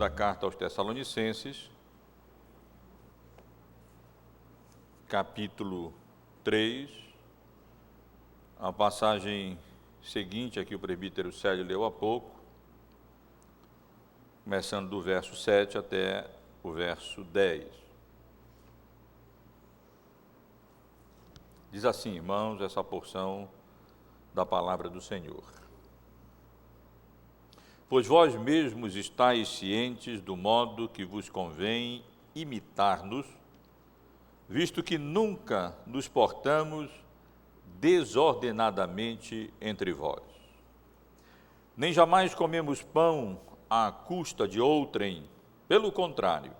segunda carta aos Tessalonicenses, capítulo 3, a passagem seguinte, aqui o presbítero Célio leu há pouco, começando do verso 7 até o verso 10. Diz assim, irmãos, essa porção da palavra do Senhor. Pois vós mesmos estáis cientes do modo que vos convém imitar-nos, visto que nunca nos portamos desordenadamente entre vós. Nem jamais comemos pão à custa de outrem, pelo contrário,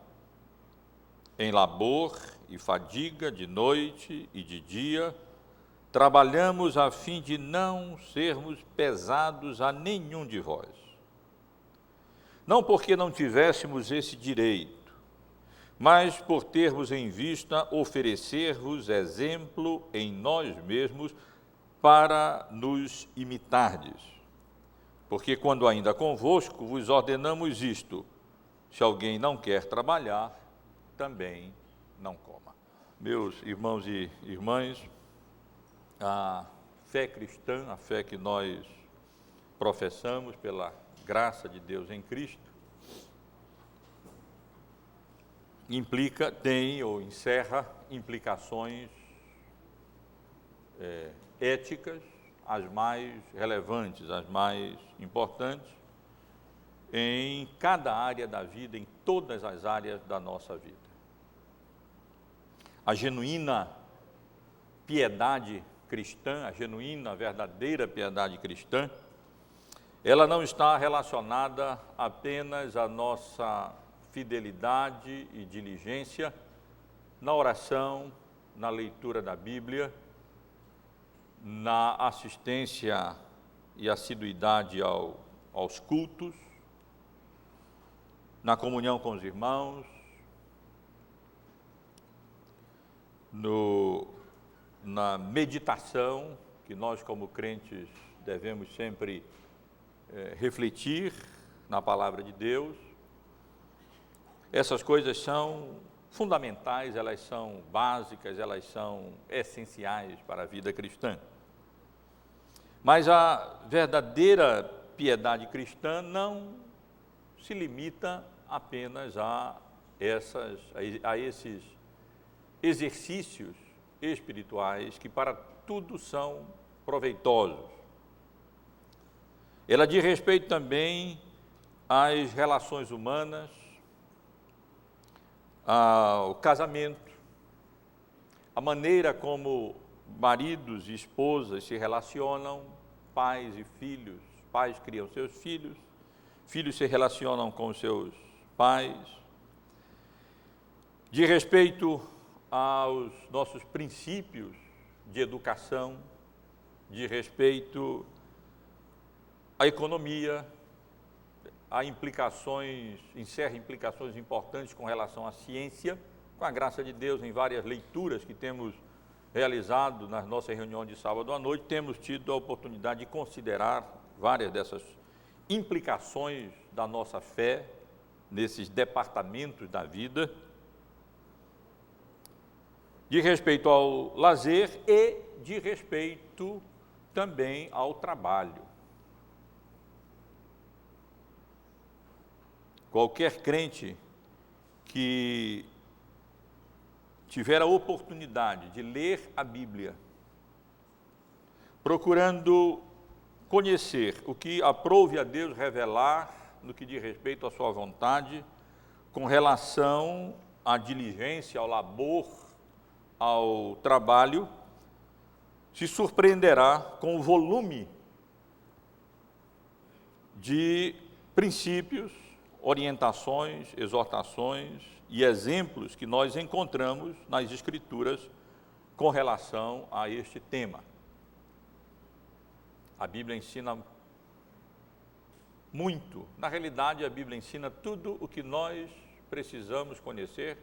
em labor e fadiga de noite e de dia, trabalhamos a fim de não sermos pesados a nenhum de vós. Não porque não tivéssemos esse direito, mas por termos em vista oferecer-vos exemplo em nós mesmos para nos imitardes. Porque quando ainda convosco vos ordenamos isto, se alguém não quer trabalhar, também não coma. Meus irmãos e irmãs, a fé cristã, a fé que nós professamos pela graça de Deus em Cristo, tem ou encerra implicações éticas, as mais relevantes, as mais importantes, em cada área da vida, em todas as áreas da nossa vida. A genuína piedade cristã, a genuína, verdadeira piedade cristã, ela não está relacionada apenas à nossa fidelidade e diligência na oração, na leitura da Bíblia, na assistência e assiduidade aos cultos, na comunhão com os irmãos, na meditação, que nós como crentes devemos sempre refletir na palavra de Deus. Essas coisas são fundamentais, elas são básicas, elas são essenciais para a vida cristã. Mas a verdadeira piedade cristã não se limita apenas a esses exercícios espirituais que para tudo são proveitosos. Ela diz respeito também às relações humanas, ao casamento, a maneira como maridos e esposas se relacionam, pais e filhos, pais criam seus filhos, filhos se relacionam com seus pais, de respeito aos nossos princípios de educação, de respeito à economia, encerra implicações importantes com relação à ciência, com a graça de Deus, em várias leituras que temos realizado nas nossas reuniões de sábado à noite, temos tido a oportunidade de considerar várias dessas implicações da nossa fé nesses departamentos da vida, de respeito ao lazer e de respeito também ao trabalho. Qualquer crente que tiver a oportunidade de ler a Bíblia, procurando conhecer o que aprouve a Deus revelar no que diz respeito à sua vontade, com relação à diligência, ao labor, ao trabalho, se surpreenderá com o volume de princípios, orientações, exortações e exemplos que nós encontramos nas Escrituras com relação a este tema. A Bíblia ensina muito. Na realidade, a Bíblia ensina tudo o que nós precisamos conhecer,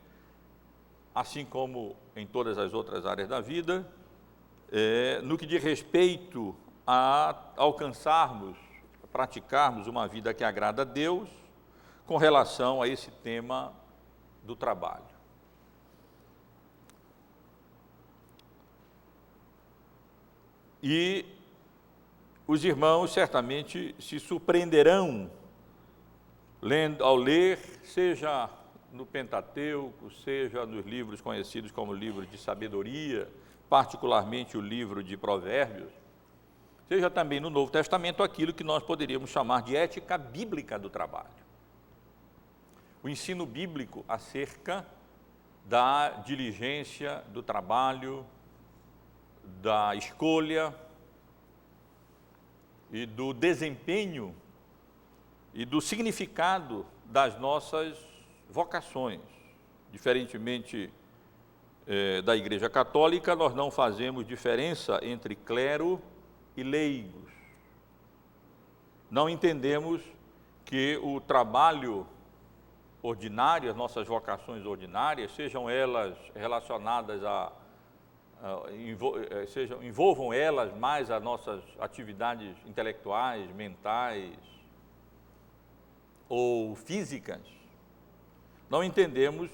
assim como em todas as outras áreas da vida, no que diz respeito a alcançarmos, praticarmos uma vida que agrada a Deus, com relação a esse tema do trabalho. E os irmãos certamente se surpreenderão ao ler, seja no Pentateuco, seja nos livros conhecidos como livros de sabedoria, particularmente o livro de Provérbios, seja também no Novo Testamento aquilo que nós poderíamos chamar de ética bíblica do trabalho. O ensino bíblico acerca da diligência do trabalho, da escolha e do desempenho e do significado das nossas vocações. Diferentemente da Igreja Católica, nós não fazemos diferença entre clero e leigos. Não entendemos que o trabalho ordinário, as nossas vocações ordinárias, sejam elas relacionadas envolvam elas mais as nossas atividades intelectuais, mentais ou físicas, não entendemos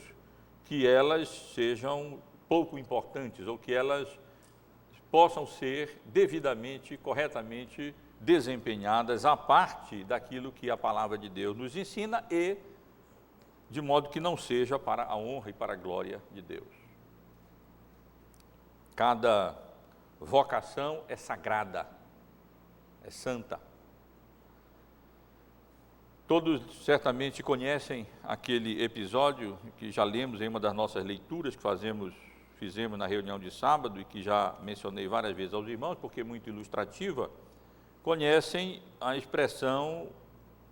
que elas sejam pouco importantes ou que elas possam ser devidamente, corretamente desempenhadas à parte daquilo que a palavra de Deus nos ensina e de modo que não seja para a honra e para a glória de Deus. Cada vocação é sagrada, é santa. Todos certamente conhecem aquele episódio que já lemos em uma das nossas leituras que fizemos na reunião de sábado e que já mencionei várias vezes aos irmãos, porque é muito ilustrativa. Conhecem a expressão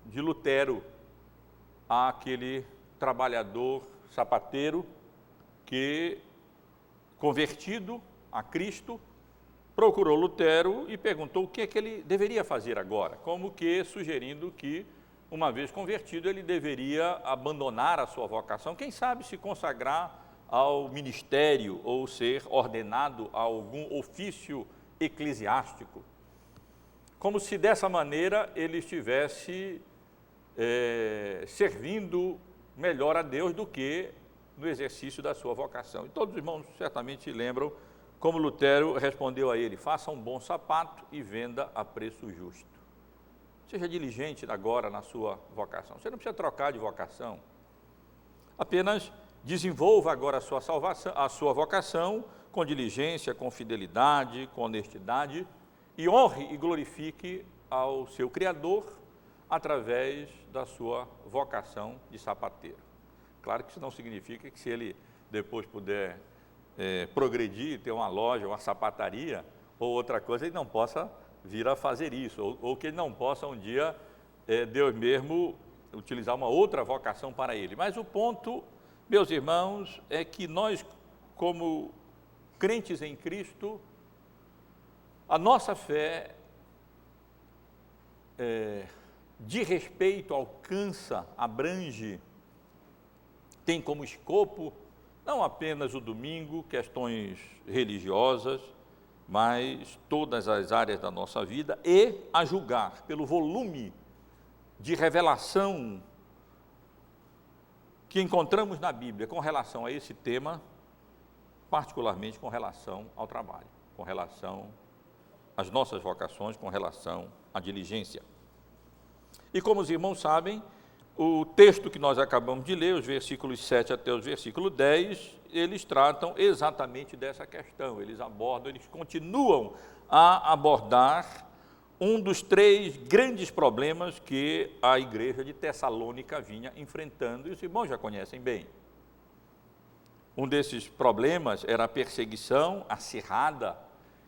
de Lutero, aquele trabalhador sapateiro que, convertido a Cristo, procurou Lutero e perguntou o que é que ele deveria fazer agora, como que sugerindo que, uma vez convertido, ele deveria abandonar a sua vocação, quem sabe se consagrar ao ministério ou ser ordenado a algum ofício eclesiástico, como se dessa maneira ele estivesse servindo melhor a Deus do que no exercício da sua vocação. E todos os irmãos certamente lembram como Lutero respondeu a ele: faça um bom sapato e venda a preço justo. Seja diligente agora na sua vocação. Você não precisa trocar de vocação. Apenas desenvolva agora a sua vocação com diligência, com fidelidade, com honestidade e honre e glorifique ao seu Criador através da sua vocação de sapateiro. Claro que isso não significa que se ele depois puder progredir, ter uma loja, uma sapataria ou outra coisa, ele não possa vir a fazer isso, ou que ele não possa um dia, Deus mesmo, utilizar uma outra vocação para ele. Mas o ponto, meus irmãos, é que nós, como crentes em Cristo, a nossa fé de respeito alcança, abrange, tem como escopo não apenas o domingo, questões religiosas, mas todas as áreas da nossa vida e, a julgar pelo volume de revelação que encontramos na Bíblia com relação a esse tema, particularmente com relação ao trabalho, com relação às nossas vocações, com relação à diligência. E como os irmãos sabem, o texto que nós acabamos de ler, os versículos 7 até os versículos 10, eles tratam exatamente dessa questão, eles continuam a abordar um dos 3 grandes problemas que a igreja de Tessalônica vinha enfrentando, e os irmãos já conhecem bem. Um desses problemas era a perseguição acirrada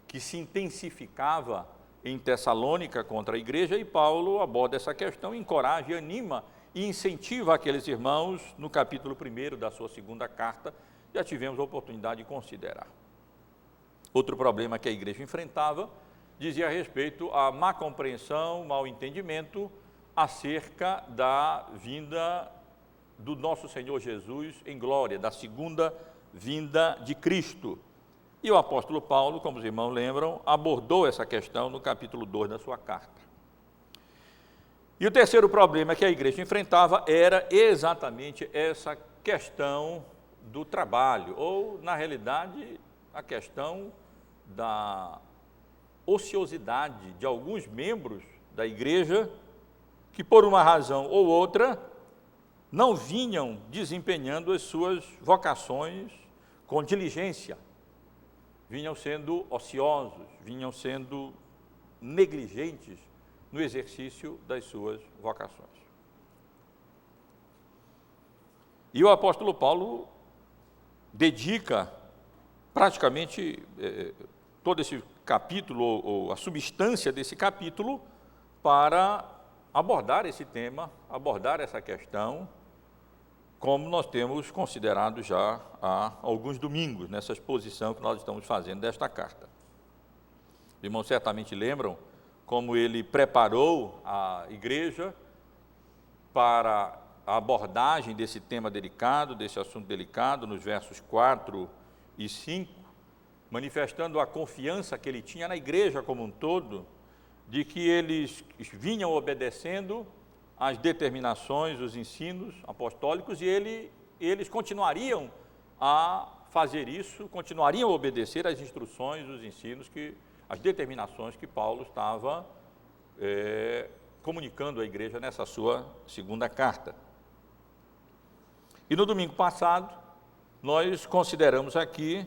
que se intensificava em Tessalônica contra a igreja, e Paulo aborda essa questão, encoraja e anima e incentiva aqueles irmãos no capítulo 1 da sua segunda carta, já tivemos a oportunidade de considerar. Outro problema que a igreja enfrentava dizia a respeito à má compreensão, mau entendimento acerca da vinda do nosso Senhor Jesus em glória, da segunda vinda de Cristo. E o apóstolo Paulo, como os irmãos lembram, abordou essa questão no capítulo 2 da sua carta. E o terceiro problema que a igreja enfrentava era exatamente essa questão do trabalho, ou, na realidade, a questão da ociosidade de alguns membros da igreja que, por uma razão ou outra, não vinham desempenhando as suas vocações com diligência, vinham sendo ociosos, vinham sendo negligentes no exercício das suas vocações. E o apóstolo Paulo dedica praticamente todo esse capítulo, ou a substância desse capítulo, para abordar esse tema, abordar essa questão, como nós temos considerado já há alguns domingos, nessa exposição que nós estamos fazendo desta carta. Os irmãos certamente lembram como ele preparou a igreja para a abordagem desse tema delicado, desse assunto delicado, nos versos 4 e 5, manifestando a confiança que ele tinha na igreja como um todo, de que eles vinham obedecendo às determinações, os ensinos apostólicos, e eles continuariam a fazer isso, continuariam a obedecer às instruções, os ensinos, as determinações que Paulo estava comunicando à igreja nessa sua segunda carta. E no domingo passado, nós consideramos aqui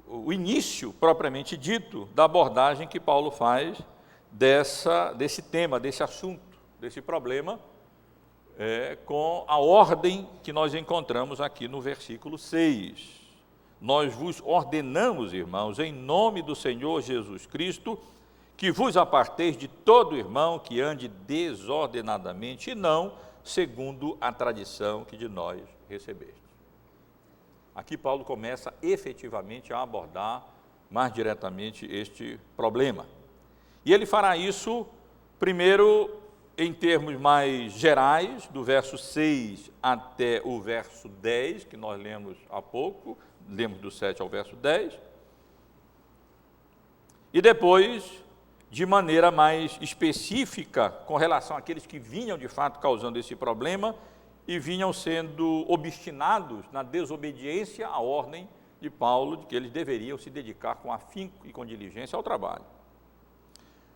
o início, propriamente dito, da abordagem que Paulo faz desse tema, desse assunto, desse problema, com a ordem que nós encontramos aqui no versículo 6. Nós vos ordenamos, irmãos, em nome do Senhor Jesus Cristo, que vos aparteis de todo irmão que ande desordenadamente e não segundo a tradição que de nós recebeste. Aqui Paulo começa efetivamente a abordar mais diretamente este problema. E ele fará isso, primeiro, em termos mais gerais, do verso 6 até o verso 10, que nós lemos há pouco, lemos do 7 ao verso 10, e depois, de maneira mais específica, com relação àqueles que vinham de fato causando esse problema e vinham sendo obstinados na desobediência à ordem de Paulo, de que eles deveriam se dedicar com afinco e com diligência ao trabalho,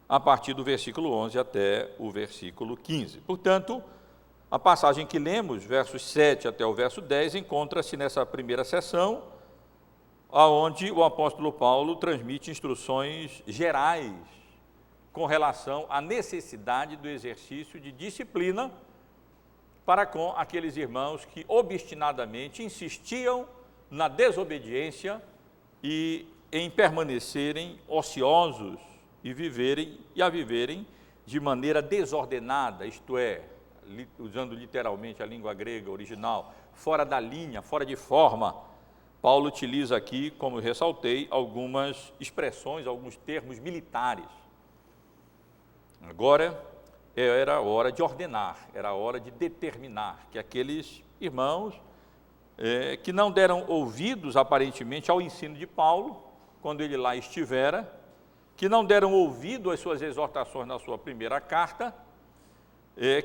a partir do versículo 11 até o versículo 15. Portanto, a passagem que lemos, versos 7 até o verso 10, encontra-se nessa primeira sessão, onde o apóstolo Paulo transmite instruções gerais com relação à necessidade do exercício de disciplina para com aqueles irmãos que obstinadamente insistiam na desobediência e em permanecerem ociosos e viverem de maneira desordenada, isto é, usando literalmente a língua grega original, fora da linha, fora de forma. Paulo utiliza aqui, como ressaltei, algumas expressões, alguns termos militares. Agora era a hora de ordenar, era a hora de determinar que aqueles irmãos que não deram ouvidos, aparentemente, ao ensino de Paulo, quando ele lá estivera, que não deram ouvido às suas exortações na sua primeira carta,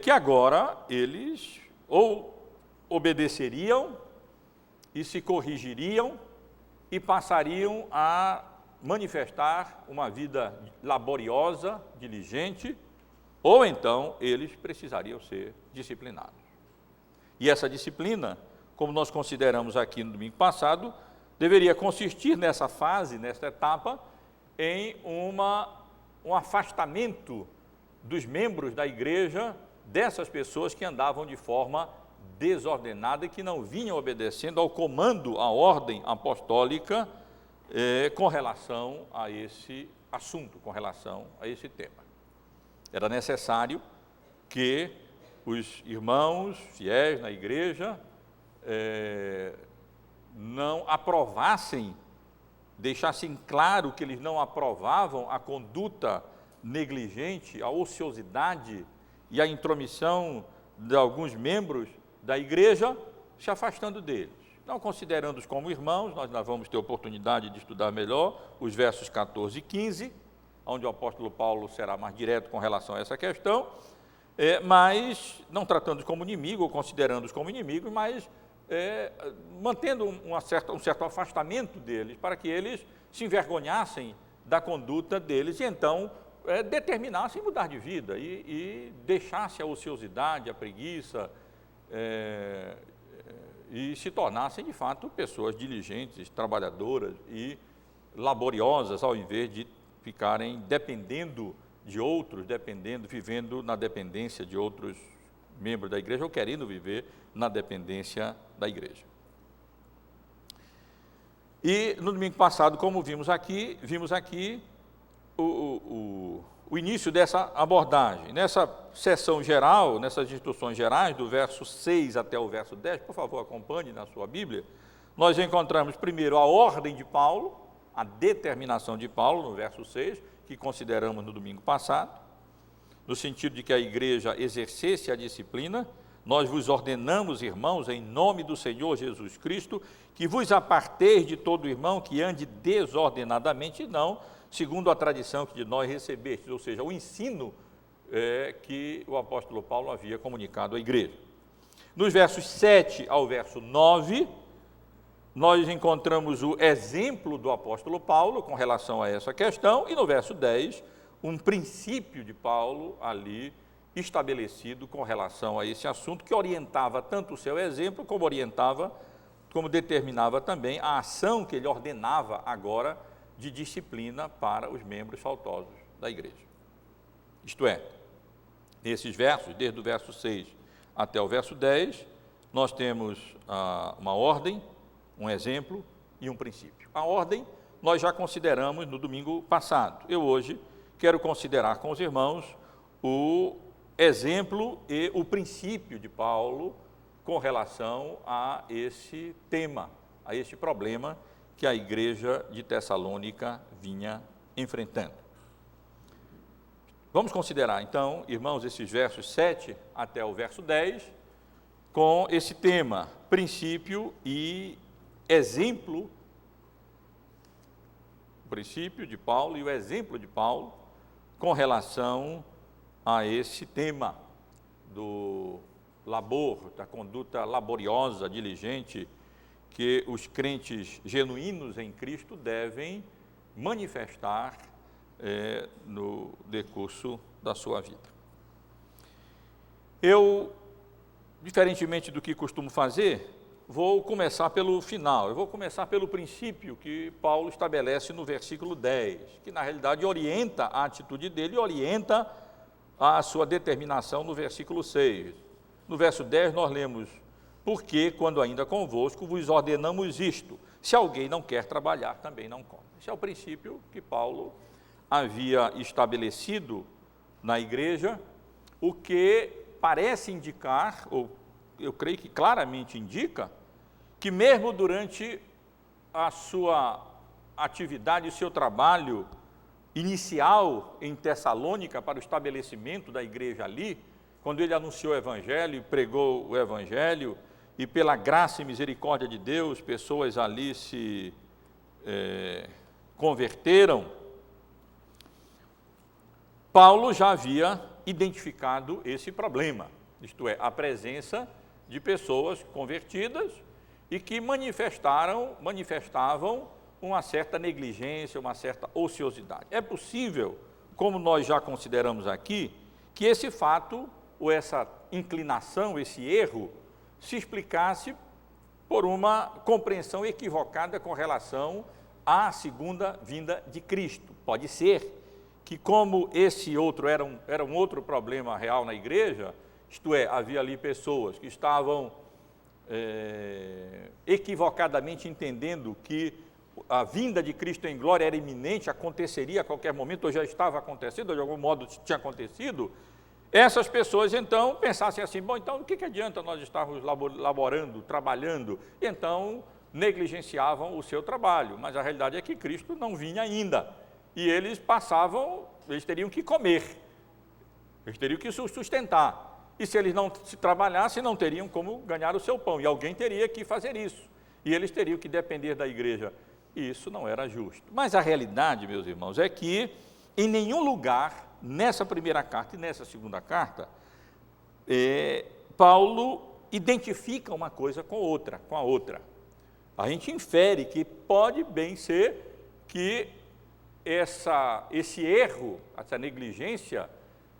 que agora eles ou obedeceriam e se corrigiriam e passariam a manifestar uma vida laboriosa, diligente, ou então eles precisariam ser disciplinados. E essa disciplina, como nós consideramos aqui no domingo passado, deveria consistir nessa fase, nessa etapa, em um afastamento dos membros da igreja, dessas pessoas que andavam de forma desordenada e que não vinham obedecendo ao comando, à ordem apostólica com relação a esse assunto, com relação a esse tema. Era necessário que os irmãos fiéis na igreja não aprovassem, deixassem claro que eles não aprovavam a conduta negligente, a ociosidade e a intromissão de alguns membros da igreja, se afastando deles. Não considerando-os como irmãos, nós vamos ter oportunidade de estudar melhor os versos 14 e 15, onde o apóstolo Paulo será mais direto com relação a essa questão, mas não tratando-os como inimigo ou considerando-os como inimigos, mas mantendo um certo afastamento deles, para que eles se envergonhassem da conduta deles e então determinassem mudar de vida e deixassem a ociosidade, a preguiça, e se tornassem de fato pessoas diligentes, trabalhadoras e laboriosas, ao invés de ficarem dependendo de outros, vivendo na dependência de outros membros da igreja ou querendo viver na dependência da igreja. E no domingo passado, como vimos aqui o início dessa abordagem. Nessa sessão geral, nessas instruções gerais, do verso 6 até o verso 10, por favor, acompanhe na sua Bíblia, nós encontramos primeiro a ordem de Paulo, a determinação de Paulo, no verso 6, que consideramos no domingo passado, no sentido de que a igreja exercesse a disciplina. Nós vos ordenamos, irmãos, em nome do Senhor Jesus Cristo, que vos aparteis de todo irmão que ande desordenadamente, não segundo a tradição que de nós recebestes, ou seja, o ensino que o apóstolo Paulo havia comunicado à igreja. Nos versos 7 ao verso 9, nós encontramos o exemplo do apóstolo Paulo com relação a essa questão, e no verso 10, um princípio de Paulo ali estabelecido com relação a esse assunto, que orientava tanto o seu exemplo, como determinava também a ação que ele ordenava agora de disciplina para os membros faltosos da igreja. Isto é, nesses versos, desde o verso 6 até o verso 10, nós temos uma ordem, um exemplo e um princípio. A ordem nós já consideramos no domingo passado. Eu hoje quero considerar com os irmãos o exemplo e o princípio de Paulo com relação a esse tema, a este problema que a igreja de Tessalônica vinha enfrentando. Vamos considerar então, irmãos, esses versos 7 até o verso 10, com esse tema, princípio e exemplo, o princípio de Paulo e o exemplo de Paulo com relação a esse tema do labor, da conduta laboriosa, diligente, que os crentes genuínos em Cristo devem manifestar no decurso da sua vida. Eu, diferentemente do que costumo fazer, vou começar pelo final, eu vou começar pelo princípio que Paulo estabelece no versículo 10, que na realidade orienta a atitude dele e orienta a sua determinação no versículo 6. No verso 10 nós lemos: porque, quando ainda convosco, vos ordenamos isto, se alguém não quer trabalhar, também não come. Esse é o princípio que Paulo havia estabelecido na igreja, o que parece indicar, ou eu creio que claramente indica, que mesmo durante a sua atividade, o seu trabalho inicial em Tessalônica para o estabelecimento da igreja ali, quando ele anunciou o evangelho, pregou o evangelho, e pela graça e misericórdia de Deus, pessoas ali se converteram, Paulo já havia identificado esse problema, isto é, a presença de pessoas convertidas e que manifestavam uma certa negligência, uma certa ociosidade. É possível, como nós já consideramos aqui, que esse fato, ou essa inclinação, esse erro, se explicasse por uma compreensão equivocada com relação à segunda vinda de Cristo. Pode ser que, como esse outro era um outro problema real na igreja, isto é, havia ali pessoas que estavam equivocadamente entendendo que a vinda de Cristo em glória era iminente, aconteceria a qualquer momento, ou já estava acontecendo, ou de algum modo tinha acontecido. Essas pessoas, então, pensassem assim: bom, então, o que adianta nós estarmos laborando, trabalhando? Então, negligenciavam o seu trabalho, mas a realidade é que Cristo não vinha ainda, e eles teriam que comer, eles teriam que se sustentar, e se eles não se trabalhassem, não teriam como ganhar o seu pão, e alguém teria que fazer isso, e eles teriam que depender da igreja, e isso não era justo. Mas a realidade, meus irmãos, é que em nenhum lugar, nessa primeira carta e nessa segunda carta, Paulo identifica uma coisa com a outra. A gente infere que pode bem ser que esse erro, essa negligência,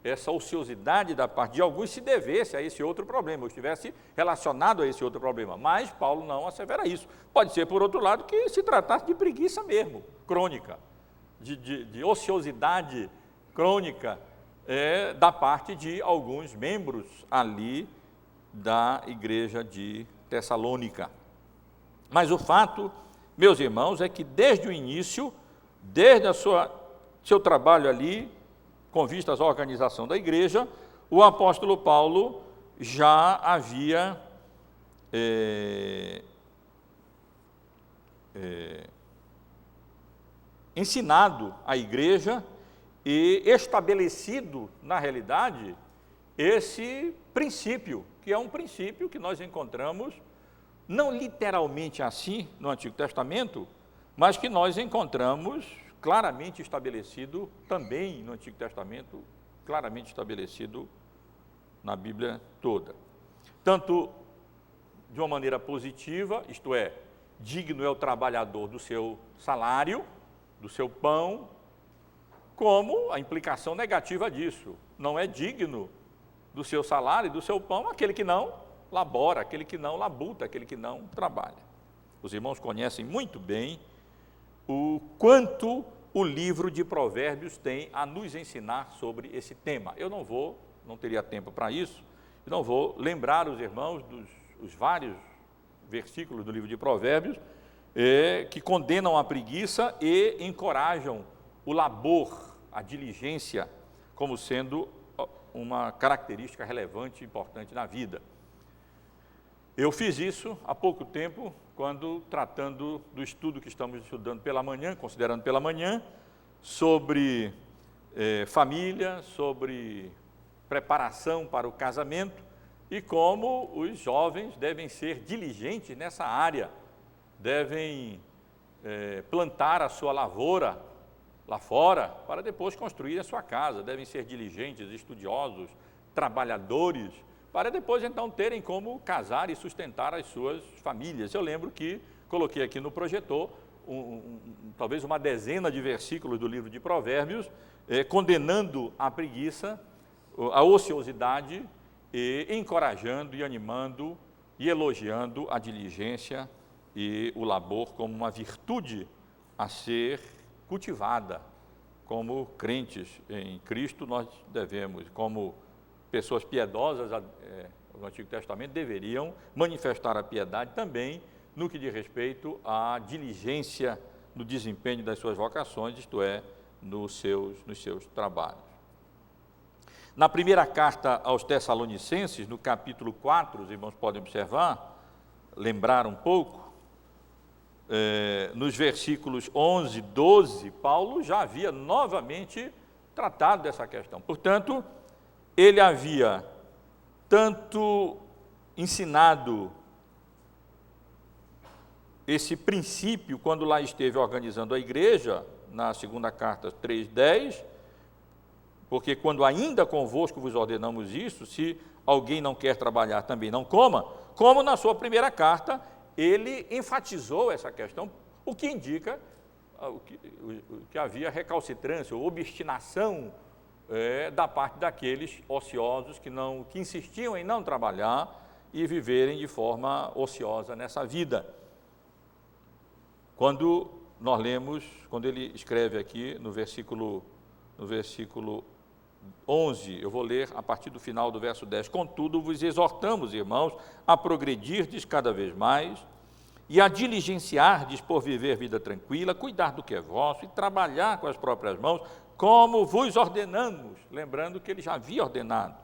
essa ociosidade da parte de alguns se devesse a esse outro problema, ou estivesse relacionado a esse outro problema. Mas Paulo não assevera isso. Pode ser, por outro lado, que se tratasse de preguiça mesmo, crônica, de ociosidade crônica da parte de alguns membros ali da igreja de Tessalônica. Mas o fato, meus irmãos, é que desde o início, desde seu trabalho ali, com vistas à organização da igreja, o apóstolo Paulo já havia ensinado a igreja e estabelecido, na realidade, esse princípio, que é um princípio que nós encontramos, não literalmente assim no Antigo Testamento, mas que nós encontramos claramente estabelecido também no Antigo Testamento, claramente estabelecido na Bíblia toda. Tanto de uma maneira positiva, isto é, digno é o trabalhador do seu salário, do seu pão, como a implicação negativa disso. Não é digno do seu salário e do seu pão aquele que não labora, aquele que não labuta, aquele que não trabalha. Os irmãos conhecem muito bem o quanto o livro de Provérbios tem a nos ensinar sobre esse tema. Eu não teria tempo para isso, não vou lembrar os irmãos dos vários versículos do livro de Provérbios que condenam a preguiça e encorajam o labor, a diligência, como sendo uma característica relevante e importante na vida. Eu fiz isso há pouco tempo, quando tratando do estudo que estamos estudando pela manhã, considerando pela manhã, sobre família, sobre preparação para o casamento e como os jovens devem ser diligentes nessa área, devem plantar a sua lavoura lá fora para depois construir a sua casa, devem ser diligentes, estudiosos, trabalhadores, para depois então terem como casar e sustentar as suas famílias. Eu lembro que coloquei aqui no projetor talvez uma dezena de versículos do livro de Provérbios, condenando a preguiça, a ociosidade, e encorajando e animando e elogiando a diligência e o labor como uma virtude a ser cultivada. Como crentes em Cristo, nós devemos, como pessoas piedosas no Antigo Testamento, deveriam manifestar a piedade também no que diz respeito à diligência no desempenho das suas vocações, isto é, nos seus trabalhos. Na primeira carta aos Tessalonicenses, no capítulo 4, os irmãos podem observar, lembrar um pouco, nos versículos 11, 12, Paulo já havia novamente tratado dessa questão. Portanto, ele havia tanto ensinado esse princípio quando lá esteve organizando a igreja, na segunda carta 3:10, porque quando ainda convosco vos ordenamos isso, se alguém não quer trabalhar, também não coma, como na sua primeira carta, ele enfatizou essa questão, o que indica que havia recalcitrância ou obstinação da parte daqueles ociosos que insistiam em não trabalhar e viverem de forma ociosa nessa vida. Quando nós lemos, quando ele escreve aqui no versículo 11, eu vou ler a partir do final do verso 10. Contudo, vos exortamos, irmãos, a progredirdes cada vez mais e a diligenciardes por viver vida tranquila, cuidar do que é vosso e trabalhar com as próprias mãos, como vos ordenamos, lembrando que ele já havia ordenado,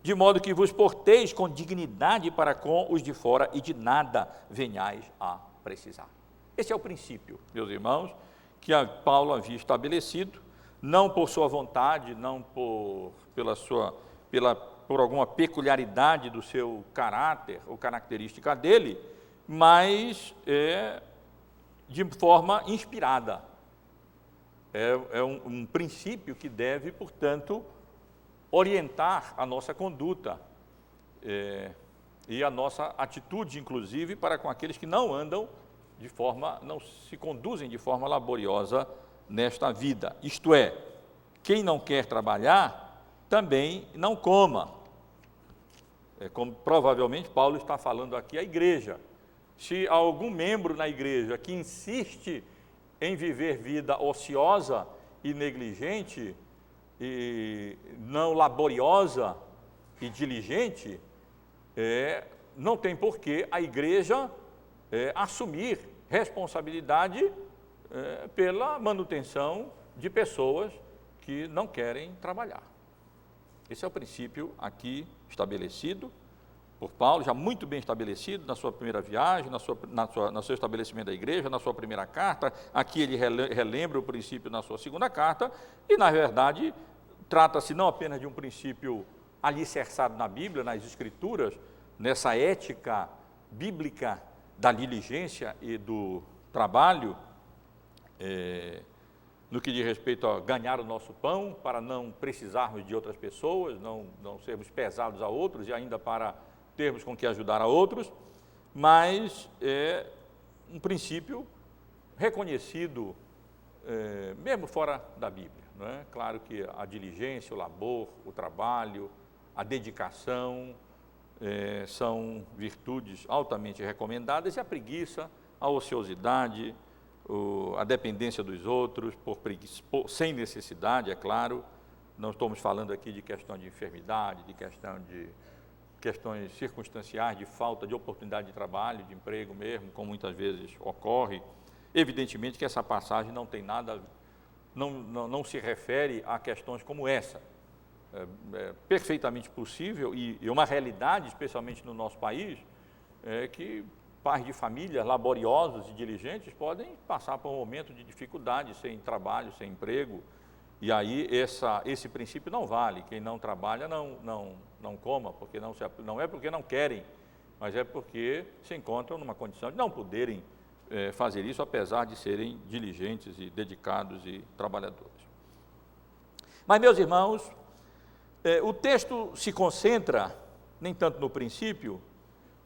de modo que vos porteis com dignidade para com os de fora e de nada venhais a precisar. Esse é o princípio, meus irmãos, que Paulo havia estabelecido, não por sua vontade, não por alguma peculiaridade do seu caráter ou característica dele, mas de forma inspirada. é um princípio que deve, portanto, orientar a nossa conduta e a nossa atitude, inclusive, para com aqueles que não não se conduzem de forma laboriosa nesta vida. Isto é, quem não quer trabalhar, também não coma. Como provavelmente Paulo está falando aqui à igreja. Se há algum membro na igreja que insiste em viver vida ociosa e negligente, e não laboriosa e diligente, não tem por que a igreja assumir responsabilidade pela manutenção de pessoas que não querem trabalhar. Esse é o princípio aqui estabelecido por Paulo, já muito bem estabelecido na sua primeira viagem, no seu estabelecimento da igreja, na sua primeira carta. Aqui ele relembra o princípio na sua segunda carta, e na verdade trata-se não apenas de um princípio alicerçado na Bíblia, nas Escrituras, nessa ética bíblica da diligência e do trabalho, no que diz respeito a ganhar o nosso pão, para não precisarmos de outras pessoas, não sermos pesados a outros e ainda para termos com que ajudar a outros, mas é um princípio reconhecido mesmo fora da Bíblia, não é? Claro que a diligência, o labor, o trabalho, a dedicação são virtudes altamente recomendadas, e a preguiça, a ociosidade, a dependência dos outros, sem necessidade, é claro. Não estamos falando aqui de questão de enfermidade, de questões circunstanciais, de falta de oportunidade de trabalho, de emprego mesmo, como muitas vezes ocorre. Evidentemente que essa passagem não tem nada, não se refere a questões como essa. É perfeitamente possível e uma realidade, especialmente no nosso país, que pais de família laboriosos e diligentes podem passar por um momento de dificuldade, sem trabalho, sem emprego, e aí esse princípio não vale. Quem não trabalha não coma, porque não é porque não querem, mas é porque se encontram numa condição de não poderem fazer isso, apesar de serem diligentes e dedicados e trabalhadores. Mas, meus irmãos, o texto se concentra, nem tanto no princípio,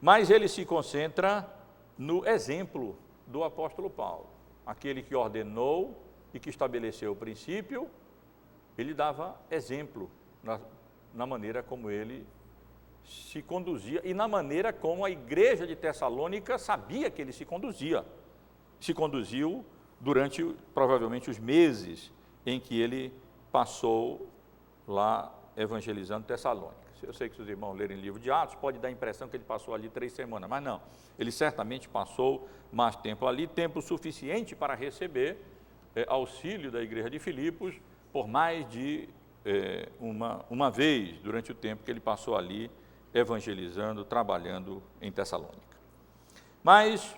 mas ele se concentra no exemplo do apóstolo Paulo. Aquele que ordenou e que estabeleceu o princípio, ele dava exemplo na maneira como ele se conduzia e na maneira como a igreja de Tessalônica sabia que ele se conduzia. Se conduziu durante, provavelmente, os meses em que ele passou lá evangelizando Tessalônica. Eu sei que se os irmãos lerem o livro de Atos, pode dar a impressão que ele passou ali 3 semanas, mas não. Ele certamente passou mais tempo ali, tempo suficiente para receber auxílio da igreja de Filipos por mais de uma vez, durante o tempo que ele passou ali evangelizando, trabalhando em Tessalônica. Mas,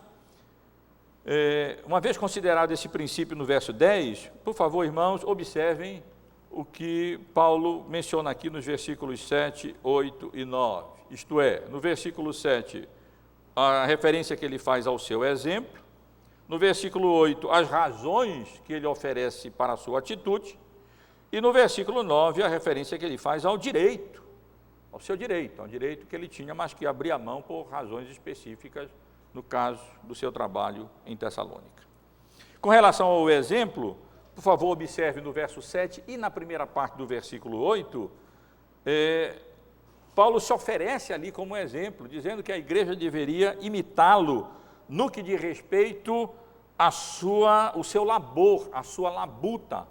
uma vez considerado esse princípio no verso 10, por favor, irmãos, observem o que Paulo menciona aqui nos versículos 7, 8 e 9. Isto é, no versículo 7, a referência que ele faz ao seu exemplo. No versículo 8, as razões que ele oferece para a sua atitude. E no versículo 9, a referência que ele faz ao direito, ao seu direito, ao direito que ele tinha, mas que abria mão por razões específicas, no caso do seu trabalho em Tessalônica. Com relação ao exemplo, por favor, observe no verso 7 e na primeira parte do versículo 8, Paulo se oferece ali como exemplo, dizendo que a igreja deveria imitá-lo no que diz respeito ao seu labor, a sua labuta,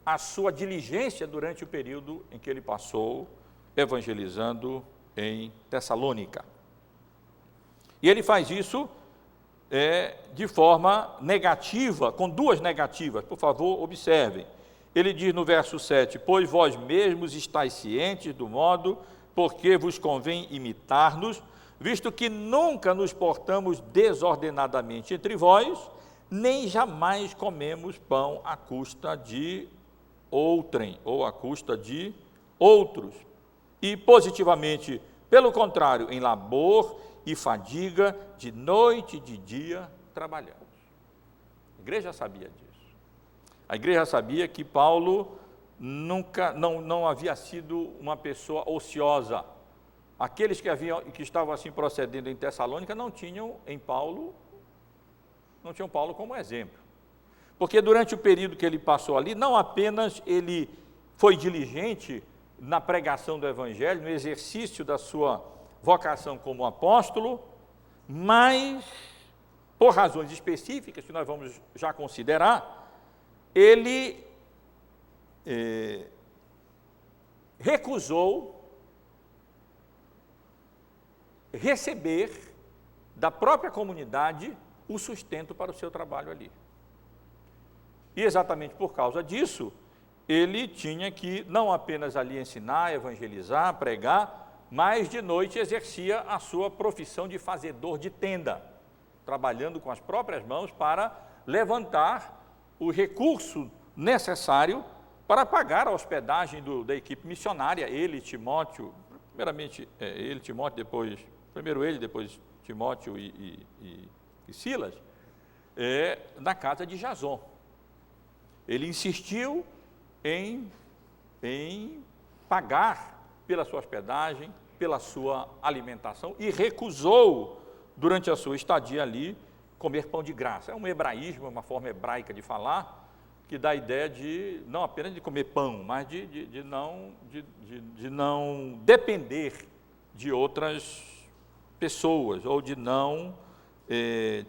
a sua diligência durante o período em que ele passou evangelizando em Tessalônica. E ele faz isso de forma negativa, com 2 negativas, por favor, observem. Ele diz no verso 7, pois vós mesmos estáis cientes do modo porque vos convém imitar-nos, visto que nunca nos portamos desordenadamente entre vós, nem jamais comemos pão à custa de outrem, ou à custa de outros. E positivamente, pelo contrário, em labor e fadiga, de noite e de dia trabalhamos. A igreja sabia disso. A igreja sabia que Paulo não havia sido uma pessoa ociosa. Aqueles que estavam assim procedendo em Tessalônica não tinham Paulo como exemplo. Porque durante o período que ele passou ali, não apenas ele foi diligente na pregação do Evangelho, no exercício da sua vocação como apóstolo, mas, por razões específicas que nós vamos já considerar, ele recusou receber da própria comunidade o sustento para o seu trabalho ali. E exatamente por causa disso, ele tinha que não apenas ali ensinar, evangelizar, pregar, mas de noite exercia a sua profissão de fazedor de tenda, trabalhando com as próprias mãos para levantar o recurso necessário para pagar a hospedagem da equipe missionária, ele, Timóteo, primeiramente ele, Timóteo, depois Timóteo e Silas, na casa de Jason. Ele insistiu em pagar pela sua hospedagem, pela sua alimentação e recusou, durante a sua estadia ali, comer pão de graça. É um hebraísmo, uma forma hebraica de falar, que dá a ideia de, não apenas de comer pão, mas de não depender de outras pessoas, ou de não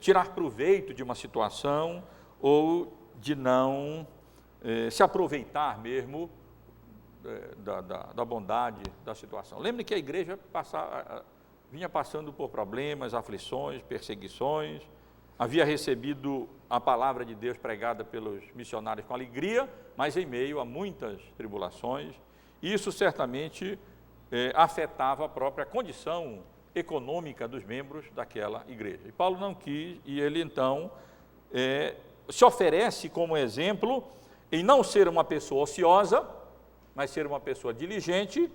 tirar proveito de uma situação, ou de não se aproveitar mesmo da bondade da situação. Lembre que a igreja vinha passando por problemas, aflições, perseguições, havia recebido a palavra de Deus pregada pelos missionários com alegria, mas em meio a muitas tribulações. Isso certamente afetava a própria condição econômica dos membros daquela igreja. E Paulo não quis, e ele então se oferece como exemplo em não ser uma pessoa ociosa, mas ser uma pessoa diligente,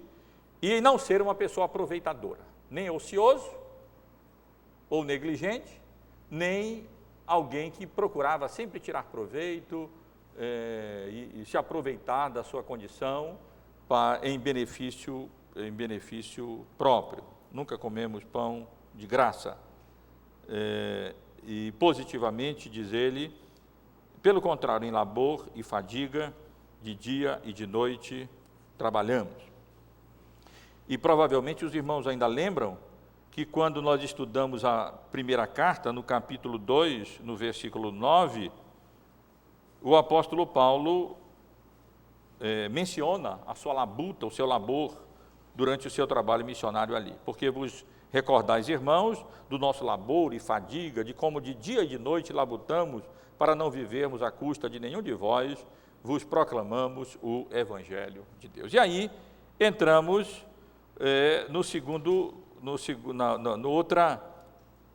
e em não ser uma pessoa aproveitadora, nem ocioso ou negligente, nem alguém que procurava sempre tirar proveito e se aproveitar da sua condição em benefício próprio. Nunca comemos pão de graça. E positivamente, diz ele, pelo contrário, em labor e fadiga, de dia e de noite, trabalhamos. E provavelmente os irmãos ainda lembram que quando nós estudamos a primeira carta, no capítulo 2, no versículo 9, o apóstolo Paulo menciona a sua labuta, o seu labor, durante o seu trabalho missionário ali. Porque vos recordais, irmãos, do nosso labor e fadiga, de como de dia e de noite labutamos para não vivermos à custa de nenhum de vós, vos proclamamos o Evangelho de Deus. E aí entramos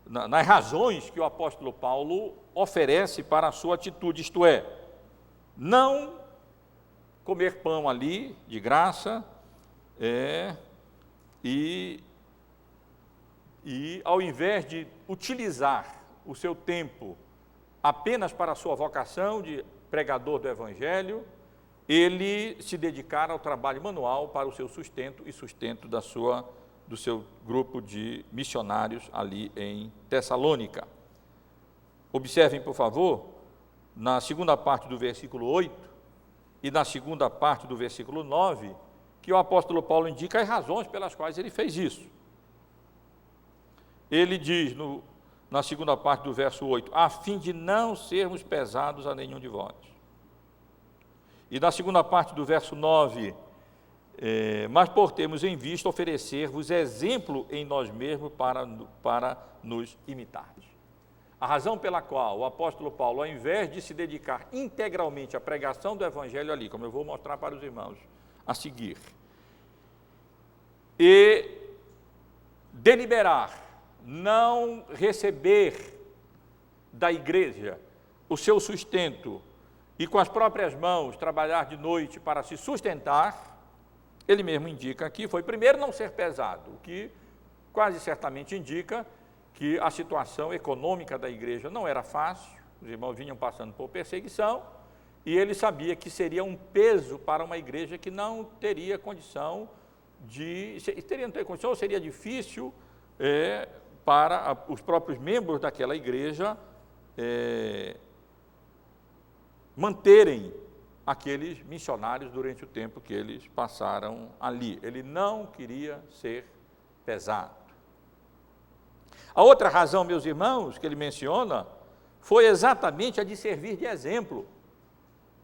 nas razões que o apóstolo Paulo oferece para a sua atitude, isto é, não comer pão ali de graça, e ao invés de utilizar o seu tempo apenas para a sua vocação de pregador do Evangelho, ele se dedicar ao trabalho manual para o seu sustento e sustento do seu grupo de missionários ali em Tessalônica. Observem, por favor, na segunda parte do versículo 8 e na segunda parte do versículo 9, que o apóstolo Paulo indica as razões pelas quais ele fez isso. Ele diz, na segunda parte do verso 8, a fim de não sermos pesados a nenhum de vós. E na segunda parte do verso 9, mas por termos em vista oferecer-vos exemplo em nós mesmos para nos imitardes. A razão pela qual o apóstolo Paulo, ao invés de se dedicar integralmente à pregação do Evangelho ali, como eu vou mostrar para os irmãos a seguir, e deliberar não receber da igreja o seu sustento e com as próprias mãos trabalhar de noite para se sustentar, ele mesmo indica aqui, foi primeiro não ser pesado, o que quase certamente indica que a situação econômica da igreja não era fácil, os irmãos vinham passando por perseguição, e ele sabia que seria um peso para uma igreja que não teria condição não ter condição, ou seria difícil para os próprios membros daquela igreja manterem aqueles missionários durante o tempo que eles passaram ali. Ele não queria ser pesado. A outra razão, meus irmãos, que ele menciona, foi exatamente a de servir de exemplo.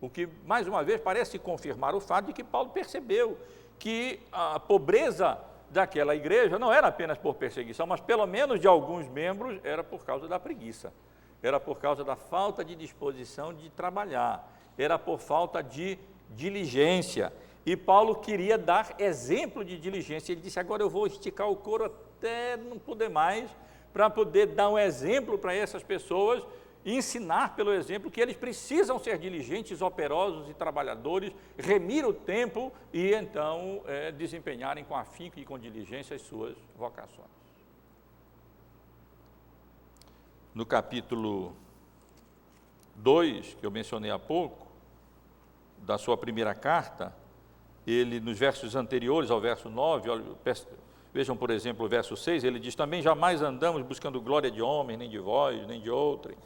O que, mais uma vez, parece confirmar o fato de que Paulo percebeu que a pobreza daquela igreja não era apenas por perseguição, mas pelo menos de alguns membros era por causa da preguiça, era por causa da falta de disposição de trabalhar, era por falta de diligência. E Paulo queria dar exemplo de diligência. Ele disse: agora eu vou esticar o couro até não poder mais, para poder dar um exemplo para essas pessoas e ensinar pelo exemplo que eles precisam ser diligentes, operosos e trabalhadores, remir o tempo e então desempenharem com afinco e com diligência as suas vocações. No capítulo 2, que eu mencionei há pouco, da sua primeira carta, ele, nos versos anteriores ao verso 9, vejam, por exemplo, o verso 6, ele diz: também jamais andamos buscando glória de homem, nem de vós, nem de outrem.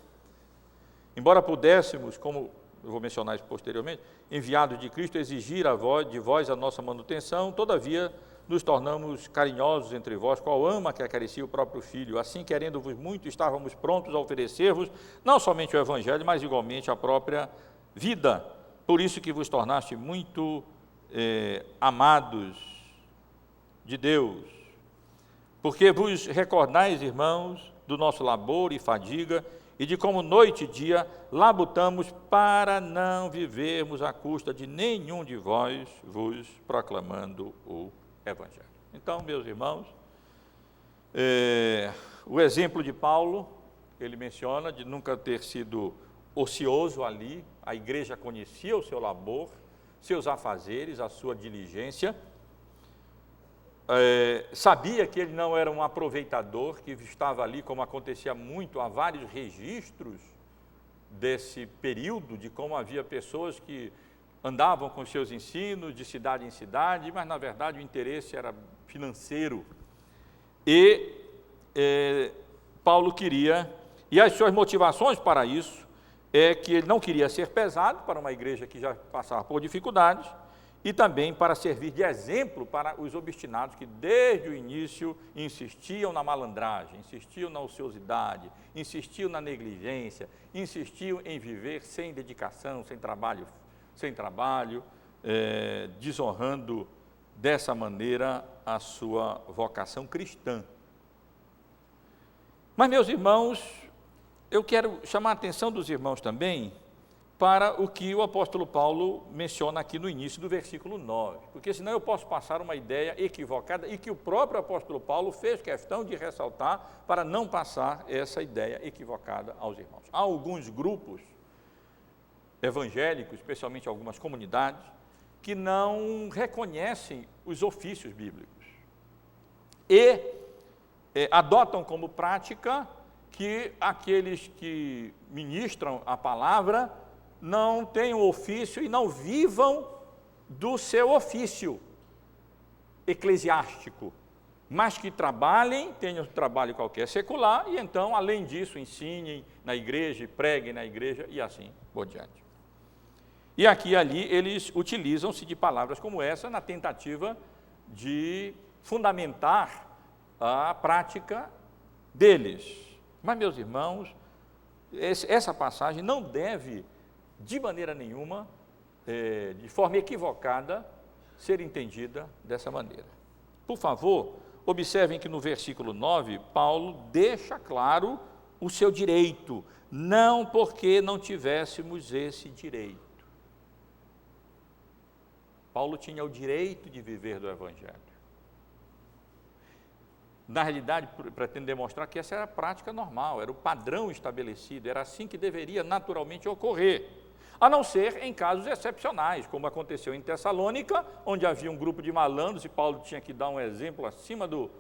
Embora pudéssemos, como eu vou mencionar isso posteriormente, enviados de Cristo, exigir de vós a nossa manutenção, todavia nos tornamos carinhosos entre vós, qual ama que acaricia o próprio Filho. Assim, querendo-vos muito, estávamos prontos a oferecer-vos, não somente o Evangelho, mas igualmente a própria vida. Por isso que vos tornaste muito amados de Deus, porque vos recordais, irmãos, do nosso labor e fadiga, e de como noite e dia labutamos para não vivermos à custa de nenhum de vós, vos proclamando o Evangelho. Então, meus irmãos, o exemplo de Paulo, ele menciona de nunca ter sido ocioso ali, a igreja conhecia o seu labor, seus afazeres, a sua diligência, sabia que ele não era um aproveitador, que estava ali, como acontecia muito, há vários registros desse período, de como havia pessoas que andavam com seus ensinos de cidade em cidade, mas na verdade o interesse era financeiro. E Paulo queria, e as suas motivações para isso, que ele não queria ser pesado para uma igreja que já passava por dificuldades, e também para servir de exemplo para os obstinados que desde o início insistiam na malandragem, insistiam na ociosidade, insistiam na negligência, insistiam em viver sem dedicação, sem trabalho, desonrando dessa maneira a sua vocação cristã. Mas, meus irmãos, eu quero chamar a atenção dos irmãos também para o que o apóstolo Paulo menciona aqui no início do versículo 9, porque senão eu posso passar uma ideia equivocada e que o próprio apóstolo Paulo fez questão de ressaltar para não passar essa ideia equivocada aos irmãos. Há alguns grupos evangélicos, especialmente algumas comunidades, que não reconhecem os ofícios bíblicos e adotam como prática que aqueles que ministram a palavra não tenham ofício e não vivam do seu ofício eclesiástico, mas que trabalhem, tenham trabalho qualquer secular, e então, além disso, ensinem na igreja, preguem na igreja e assim por diante. E aqui e ali eles utilizam-se de palavras como essa na tentativa de fundamentar a prática deles. Mas, meus irmãos, essa passagem não deve, de maneira nenhuma, de forma equivocada, ser entendida dessa maneira. Por favor, observem que no versículo 9, Paulo deixa claro o seu direito, não porque não tivéssemos esse direito. Paulo tinha o direito de viver do Evangelho. Na realidade, pretende demonstrar que essa era a prática normal, era o padrão estabelecido, era assim que deveria naturalmente ocorrer, a não ser em casos excepcionais, como aconteceu em Tessalônica, onde havia um grupo de malandros e Paulo tinha que dar um exemplo acima do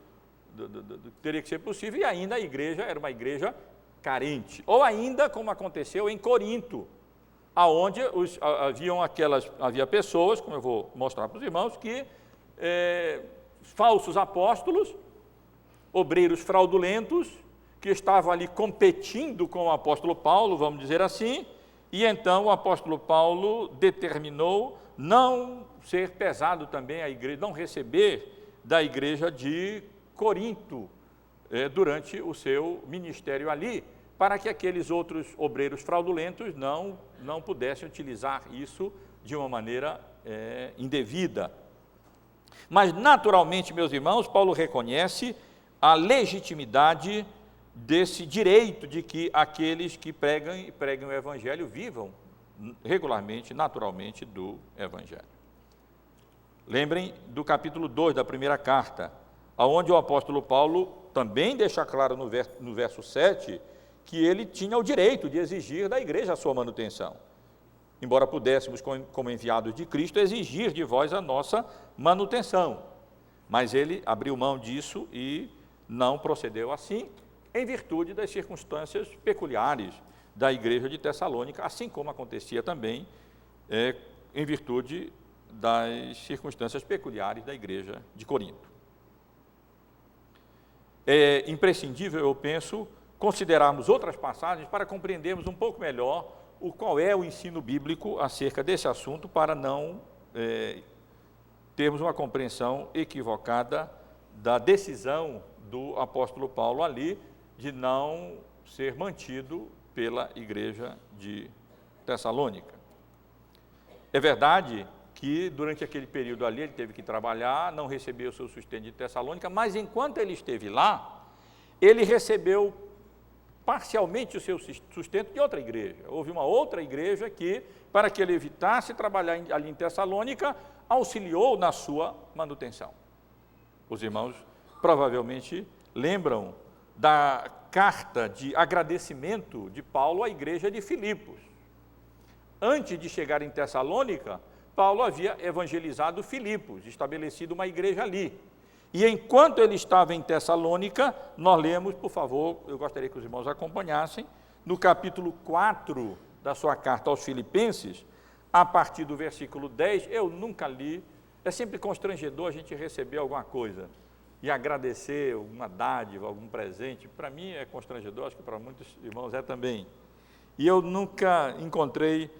que teria que ser possível, e ainda a igreja era uma igreja carente. Ou ainda, como aconteceu em Corinto, aonde havia pessoas, como eu vou mostrar para os irmãos, que falsos apóstolos, obreiros fraudulentos, que estavam ali competindo com o apóstolo Paulo, vamos dizer assim, e então o apóstolo Paulo determinou não ser pesado também a igreja, não receber da igreja de Corinto durante o seu ministério ali, para que aqueles outros obreiros fraudulentos não pudessem utilizar isso de uma maneira indevida. Mas, naturalmente, meus irmãos, Paulo reconhece a legitimidade desse direito de que aqueles que pregam o Evangelho vivam regularmente, naturalmente, do Evangelho. Lembrem do capítulo 2 da primeira carta, onde o apóstolo Paulo também deixa claro no verso 7, que ele tinha o direito de exigir da igreja a sua manutenção. Embora pudéssemos, como enviados de Cristo, exigir de vós a nossa manutenção. Mas ele abriu mão disso e não procedeu assim, em virtude das circunstâncias peculiares da igreja de Tessalônica, assim como acontecia também em virtude das circunstâncias peculiares da igreja de Corinto. É imprescindível, eu penso, considerarmos outras passagens para compreendermos um pouco melhor qual é o ensino bíblico acerca desse assunto, para não termos uma compreensão equivocada da decisão do apóstolo Paulo ali de não ser mantido pela igreja de Tessalônica. É verdade que durante aquele período ali ele teve que trabalhar, não recebeu o seu sustento de Tessalônica, mas enquanto ele esteve lá, ele recebeu parcialmente o seu sustento de outra igreja. Houve uma outra igreja que, para que ele evitasse trabalhar ali em Tessalônica, auxiliou na sua manutenção. Os irmãos provavelmente lembram da carta de agradecimento de Paulo à igreja de Filipos. Antes de chegar em Tessalônica, Paulo havia evangelizado Filipos, estabelecido uma igreja ali. E enquanto ele estava em Tessalônica, nós lemos, por favor, eu gostaria que os irmãos acompanhassem, no capítulo 4 da sua carta aos Filipenses, a partir do versículo 10, eu nunca li, é sempre constrangedor a gente receber alguma coisa e agradecer alguma dádiva, algum presente. Para mim é constrangedor, acho que para muitos irmãos é também. E eu nunca encontrei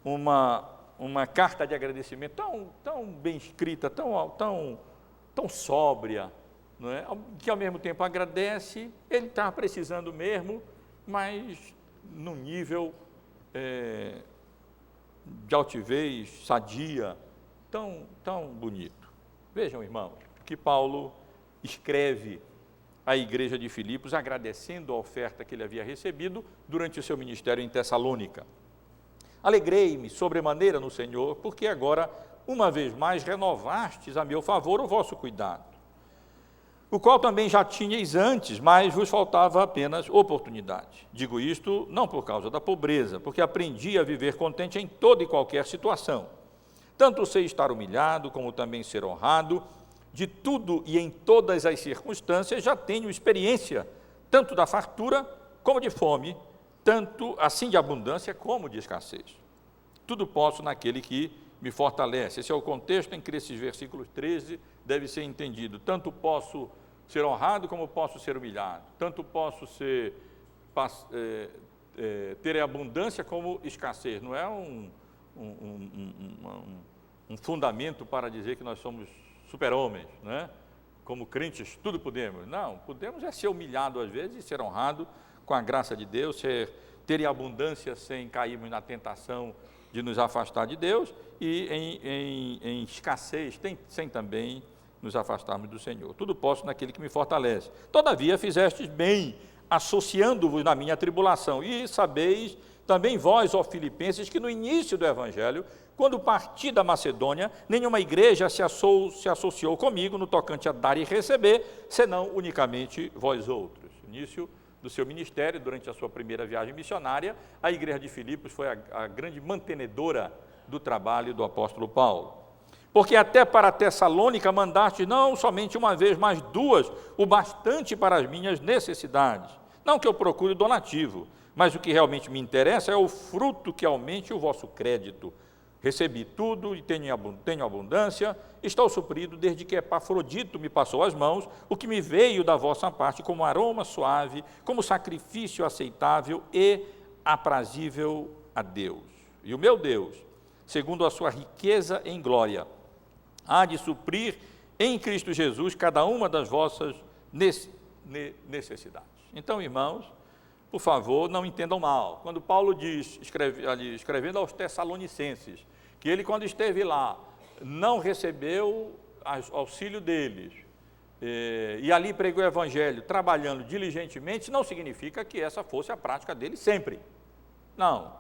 uma carta de agradecimento tão bem escrita, tão sóbria, não é? Que ao mesmo tempo agradece, ele está precisando mesmo, mas num nível de altivez, sadia, tão bonito. Vejam, irmãos, que Paulo escreve à igreja de Filipos, agradecendo a oferta que ele havia recebido durante o seu ministério em Tessalônica. Alegrei-me sobremaneira no Senhor, porque agora, uma vez mais, renovastes a meu favor o vosso cuidado, o qual também já tinhais antes, mas vos faltava apenas oportunidade. Digo isto não por causa da pobreza, porque aprendi a viver contente em toda e qualquer situação. Tanto sei estar humilhado, como também ser honrado. De tudo e em todas as circunstâncias já tenho experiência, tanto da fartura como de fome, tanto assim de abundância como de escassez. Tudo posso naquele que me fortalece. Esse é o contexto em que esses versículos 13 deve ser entendido. Tanto posso ser honrado como posso ser humilhado. Tanto posso ter abundância como escassez. Não é um fundamento para dizer que nós somos super-homens, né? Como crentes, tudo podemos. Não, podemos ser humilhado às vezes e ser honrado com a graça de Deus, ter abundância sem cairmos na tentação de nos afastar de Deus, e em escassez sem também nos afastarmos do Senhor. Tudo posso naquele que me fortalece. Todavia fizestes bem, associando-vos na minha tribulação, e sabeis também vós, ó Filipenses, que no início do Evangelho, quando parti da Macedônia, nenhuma igreja se associou comigo no tocante a dar e receber, senão unicamente vós outros. Início do seu ministério, durante a sua primeira viagem missionária, a igreja de Filipos foi a grande mantenedora do trabalho do apóstolo Paulo. Porque até para Tessalônica mandaste não somente uma vez, mas duas, o bastante para as minhas necessidades. Não que eu procure o donativo, mas o que realmente me interessa é o fruto que aumente o vosso crédito. Recebi tudo e tenho abundância, estou suprido desde que Epafrodito me passou as mãos, o que me veio da vossa parte como aroma suave, como sacrifício aceitável e aprazível a Deus. E o meu Deus, segundo a sua riqueza em glória, há de suprir em Cristo Jesus cada uma das vossas necessidades. Então, irmãos, por favor, não entendam mal. Quando Paulo diz, escrevendo aos Tessalonicenses, que ele, quando esteve lá, não recebeu auxílio deles, e ali pregou o evangelho, trabalhando diligentemente, não significa que essa fosse a prática dele sempre. Não.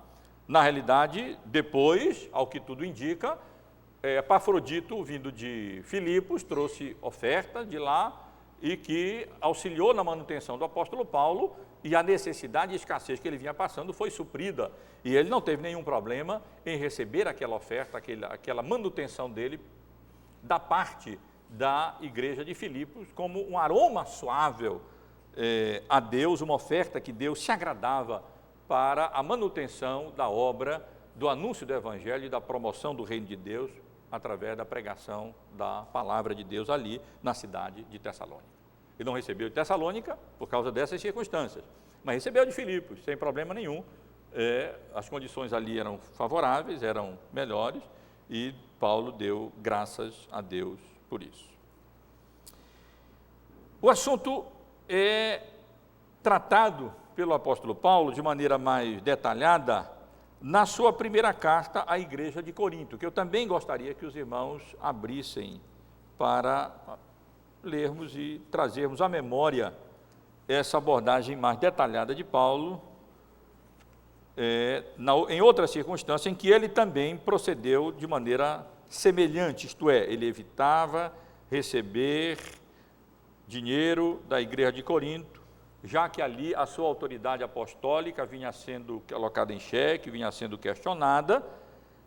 Na realidade, depois, ao que tudo indica, Epafrodito, vindo de Filipos, trouxe oferta de lá e que auxiliou na manutenção do apóstolo Paulo, e a necessidade e escassez que ele vinha passando foi suprida, e ele não teve nenhum problema em receber aquela oferta, aquela manutenção dele, da parte da igreja de Filipos, como um aroma suável a Deus, uma oferta que Deus se agradava para a manutenção da obra, do anúncio do evangelho e da promoção do reino de Deus, através da pregação da palavra de Deus ali na cidade de Tessalônica. Ele não recebeu de Tessalônica por causa dessas circunstâncias, mas recebeu de Filipos, sem problema nenhum. As condições ali eram favoráveis, eram melhores, e Paulo deu graças a Deus por isso. O assunto é tratado pelo apóstolo Paulo de maneira mais detalhada na sua primeira carta à igreja de Corinto, que eu também gostaria que os irmãos abrissem para lermos e trazermos à memória essa abordagem mais detalhada de Paulo, em outras circunstâncias em que ele também procedeu de maneira semelhante, isto é, ele evitava receber dinheiro da igreja de Corinto, já que ali a sua autoridade apostólica vinha sendo colocada em xeque, vinha sendo questionada.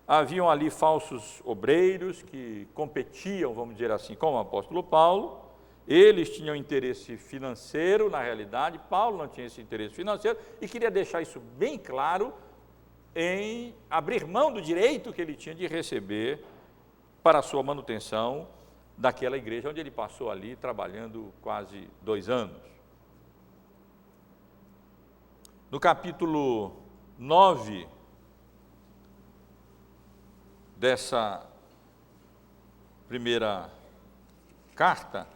Haviam ali falsos obreiros que competiam, vamos dizer assim, com o apóstolo Paulo. Eles tinham interesse financeiro, na realidade, Paulo não tinha esse interesse financeiro, e queria deixar isso bem claro em abrir mão do direito que ele tinha de receber para a sua manutenção daquela igreja, onde ele passou ali trabalhando quase 2 anos. No capítulo 9 dessa primeira carta,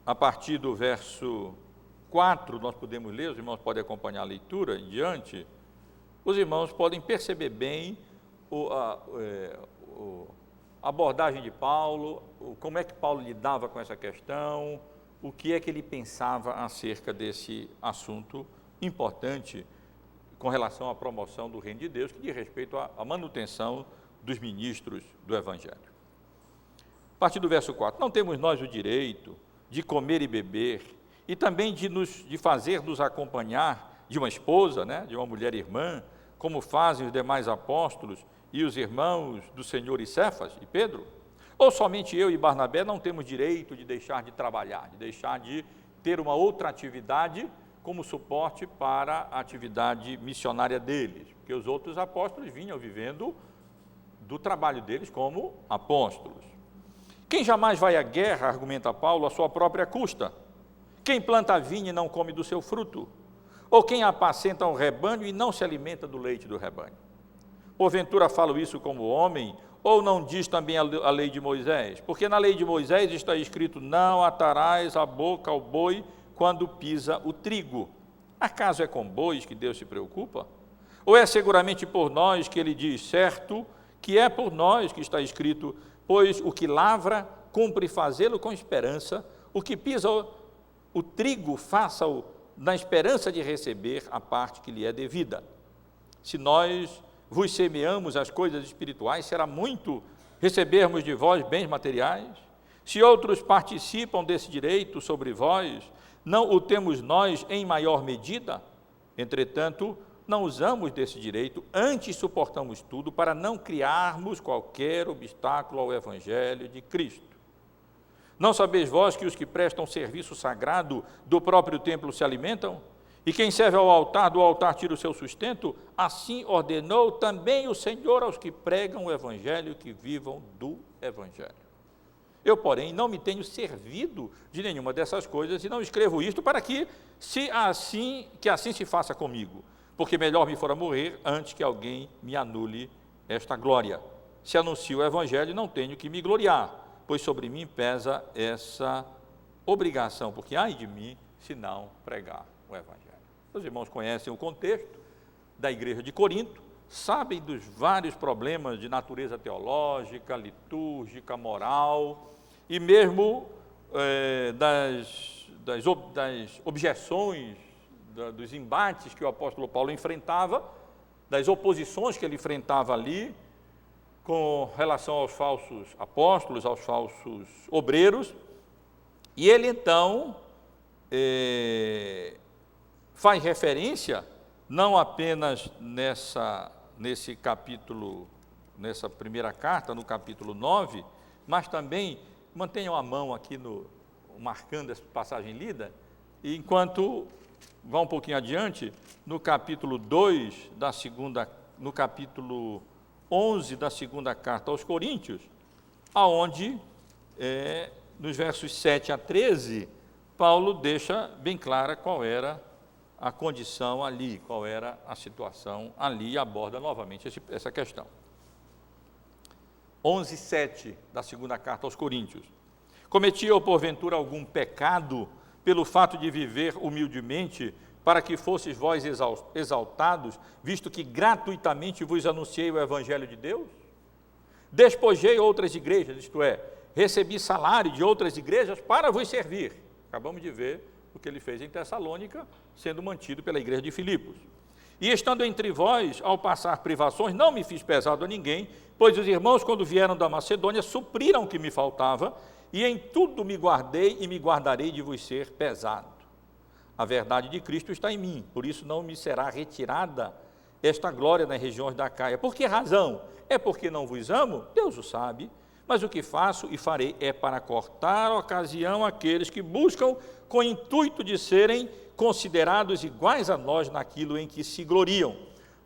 a partir do verso 4, nós podemos ler, os irmãos podem acompanhar a leitura em diante, os irmãos podem perceber bem a abordagem de Paulo, como é que Paulo lidava com essa questão, o que é que ele pensava acerca desse assunto importante com relação à promoção do reino de Deus, que diz respeito à manutenção dos ministros do Evangelho. A partir do verso 4, não temos nós o direito de comer e beber, e também de fazer-nos acompanhar de uma esposa, de uma mulher irmã, como fazem os demais apóstolos e os irmãos do Senhor e Cefas e Pedro? Ou somente eu e Barnabé não temos direito de deixar de trabalhar, de deixar de ter uma outra atividade como suporte para a atividade missionária deles? Porque os outros apóstolos vinham vivendo do trabalho deles como apóstolos. Quem jamais vai à guerra, argumenta Paulo, à sua própria custa? Quem planta a vinha e não come do seu fruto? Ou quem apacenta um rebanho e não se alimenta do leite do rebanho? Porventura falo isso como homem, ou não diz também a lei de Moisés? Porque na lei de Moisés está escrito, não atarás a boca ao boi quando pisa o trigo. Acaso é com bois que Deus se preocupa? Ou é seguramente por nós que ele diz, certo, que é por nós que está escrito, pois o que lavra, cumpre fazê-lo com esperança, o que pisa o trigo, faça-o na esperança de receber a parte que lhe é devida. Se nós vos semeamos as coisas espirituais, será muito recebermos de vós bens materiais? Se outros participam desse direito sobre vós, não o temos nós em maior medida? Entretanto, não usamos desse direito, antes suportamos tudo para não criarmos qualquer obstáculo ao Evangelho de Cristo. Não sabeis vós que os que prestam serviço sagrado do próprio templo se alimentam? E quem serve ao altar, do altar tira o seu sustento? Assim ordenou também o Senhor aos que pregam o Evangelho, que vivam do Evangelho. Eu, porém, não me tenho servido de nenhuma dessas coisas e não escrevo isto para que assim se faça comigo, porque melhor me fora morrer antes que alguém me anule esta glória. Se anuncio o Evangelho, não tenho que me gloriar, pois sobre mim pesa essa obrigação, porque ai de mim se não pregar o Evangelho. Os irmãos conhecem o contexto da igreja de Corinto, sabem dos vários problemas de natureza teológica, litúrgica, moral, e mesmo das objeções, dos embates que o apóstolo Paulo enfrentava, das oposições que ele enfrentava ali, com relação aos falsos apóstolos, aos falsos obreiros, e ele então faz referência, não apenas nesse capítulo, nessa primeira carta, no capítulo 9, mas também, mantenham a mão aqui marcando essa passagem lida, e enquanto vá um pouquinho adiante, no capítulo 2 no capítulo 11 da segunda carta aos Coríntios, aonde, nos versos 7 a 13, Paulo deixa bem clara qual era a condição ali, qual era a situação ali, e aborda novamente essa questão. 11:7 da segunda carta aos Coríntios. Cometi eu, porventura, algum pecado pelo fato de viver humildemente, para que fosseis vós exaltados, visto que gratuitamente vos anunciei o Evangelho de Deus? Despojei outras igrejas, isto é, recebi salário de outras igrejas para vos servir. Acabamos de ver o que ele fez em Tessalônica, sendo mantido pela igreja de Filipos. E estando entre vós, ao passar privações, não me fiz pesado a ninguém, pois os irmãos, quando vieram da Macedônia, supriram o que me faltava, e em tudo me guardei e me guardarei de vos ser pesado. A verdade de Cristo está em mim, por isso não me será retirada esta glória nas regiões da Acaia. Por que razão? É porque não vos amo? Deus o sabe. Mas o que faço e farei é para cortar a ocasião àqueles que buscam com o intuito de serem considerados iguais a nós naquilo em que se gloriam,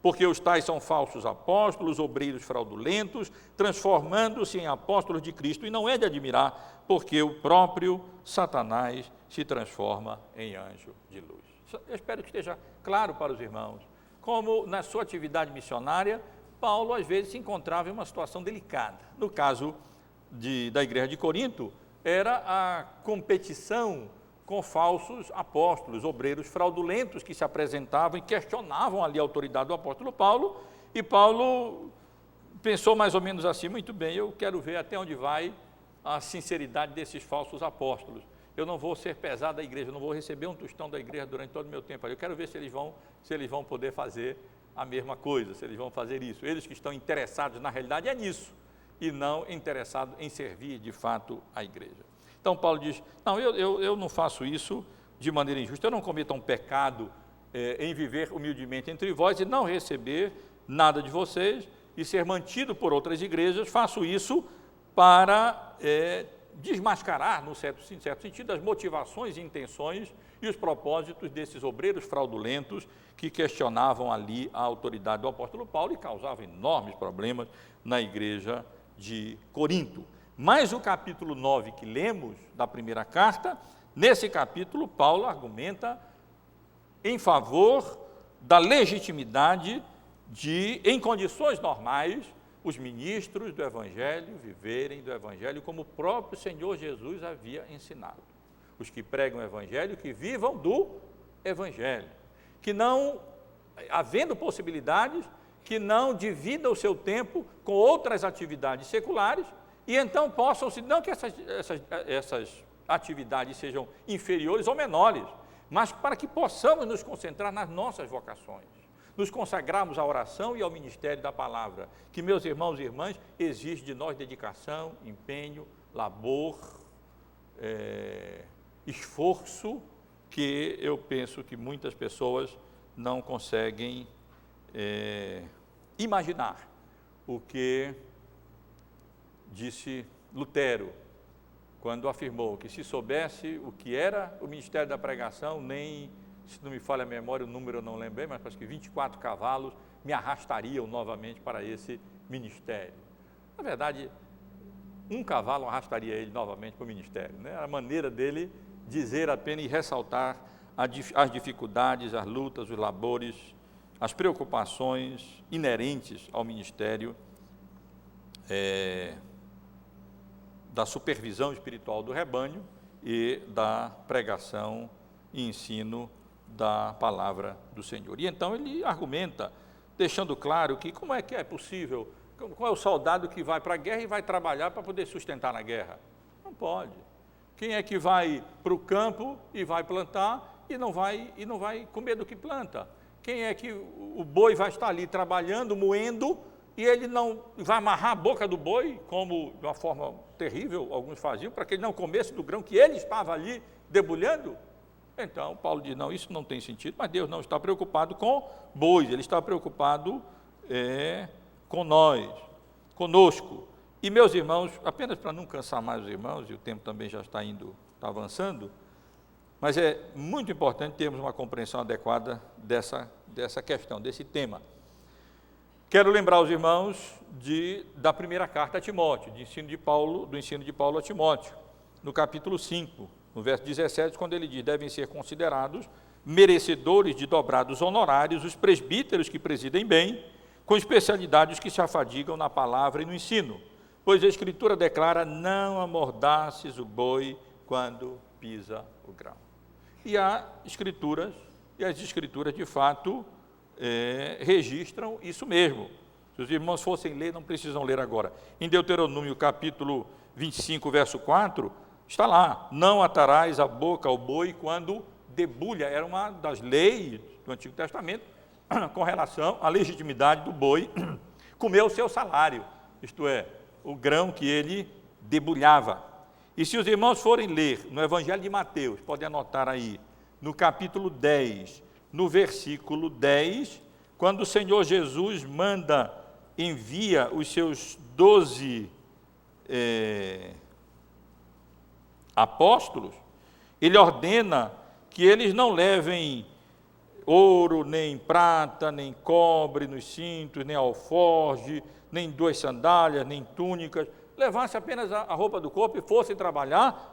porque os tais são falsos apóstolos, obreiros fraudulentos, transformando-se em apóstolos de Cristo, e não é de admirar, porque o próprio Satanás se transforma em anjo de luz. Eu espero que esteja claro para os irmãos, como na sua atividade missionária, Paulo às vezes se encontrava em uma situação delicada. No caso da igreja de Corinto, era a competição com falsos apóstolos, obreiros fraudulentos que se apresentavam e questionavam ali a autoridade do apóstolo Paulo, e Paulo pensou mais ou menos assim: muito bem, eu quero ver até onde vai a sinceridade desses falsos apóstolos. Eu não vou ser pesado da igreja, eu não vou receber um tostão da igreja durante todo o meu tempo. Eu quero ver se eles vão poder fazer a mesma coisa, se eles vão fazer isso. Eles que estão interessados, na realidade, é nisso, e não interessados em servir de fato a igreja. Então Paulo diz: não, eu não faço isso de maneira injusta, eu não cometo um pecado em viver humildemente entre vós e não receber nada de vocês e ser mantido por outras igrejas. Faço isso para desmascarar, no certo sentido, as motivações e intenções e os propósitos desses obreiros fraudulentos que questionavam ali a autoridade do apóstolo Paulo e causavam enormes problemas na igreja de Corinto. Mas o capítulo 9 que lemos da primeira carta, nesse capítulo Paulo argumenta em favor da legitimidade de, em condições normais, os ministros do Evangelho viverem do Evangelho como o próprio Senhor Jesus havia ensinado. Os que pregam o Evangelho, que vivam do Evangelho, que não, havendo possibilidades, que não dividam o seu tempo com outras atividades seculares, e então possam, não que essas atividades sejam inferiores ou menores, mas para que possamos nos concentrar nas nossas vocações, nos consagrarmos à oração e ao ministério da palavra, que, meus irmãos e irmãs, exige de nós dedicação, empenho, labor, esforço, que eu penso que muitas pessoas não conseguem imaginar o que disse Lutero, quando afirmou que se soubesse o que era o ministério da pregação, nem, se não me falha a memória, o número eu não lembrei, mas parece que 24 cavalos me arrastariam novamente para esse ministério. Na verdade, um cavalo arrastaria ele novamente para o ministério, né? A maneira dele dizer apenas e ressaltar as dificuldades, as lutas, os labores, as preocupações inerentes ao ministério da supervisão espiritual do rebanho e da pregação e ensino da palavra do Senhor. E então ele argumenta, deixando claro que como é que é possível, qual é o soldado que vai para a guerra e vai trabalhar para poder sustentar na guerra? Não pode. Quem é que vai para o campo e vai plantar e não vai comer do que planta? Quem é que o boi vai estar ali trabalhando, moendo, e ele não vai amarrar a boca do boi, como de uma forma terrível alguns faziam, para que ele não comesse do grão que ele estava ali debulhando? Então, Paulo diz, não, isso não tem sentido, mas Deus não está preocupado com bois, Ele está preocupado com nós, conosco. E meus irmãos, apenas para não cansar mais os irmãos, e o tempo também já está avançando, mas é muito importante termos uma compreensão adequada dessa questão, desse tema. Quero lembrar os irmãos da primeira carta a Timóteo, do ensino de Paulo a Timóteo, no capítulo 5, no verso 17, quando ele diz, devem ser considerados merecedores de dobrados honorários os presbíteros que presidem bem, com especialidade os que se afadigam na palavra e no ensino, pois a Escritura declara, não amordaces o boi quando pisa o grão. E as Escrituras de fato registram isso mesmo. Se os irmãos fossem ler, não precisam ler agora. Em Deuteronômio capítulo 25, verso 4, está lá, não atarás a boca ao boi quando debulha, era uma das leis do Antigo Testamento, com relação à legitimidade do boi comer o seu salário, isto é, o grão que ele debulhava. E se os irmãos forem ler no Evangelho de Mateus, podem anotar aí, no capítulo 10, no versículo 10, quando o Senhor Jesus envia os seus 12 apóstolos, ele ordena que eles não levem ouro, nem prata, nem cobre nos cintos, nem alforge, nem 2 sandálias, nem túnicas, levasse apenas a roupa do corpo e fossem trabalhar,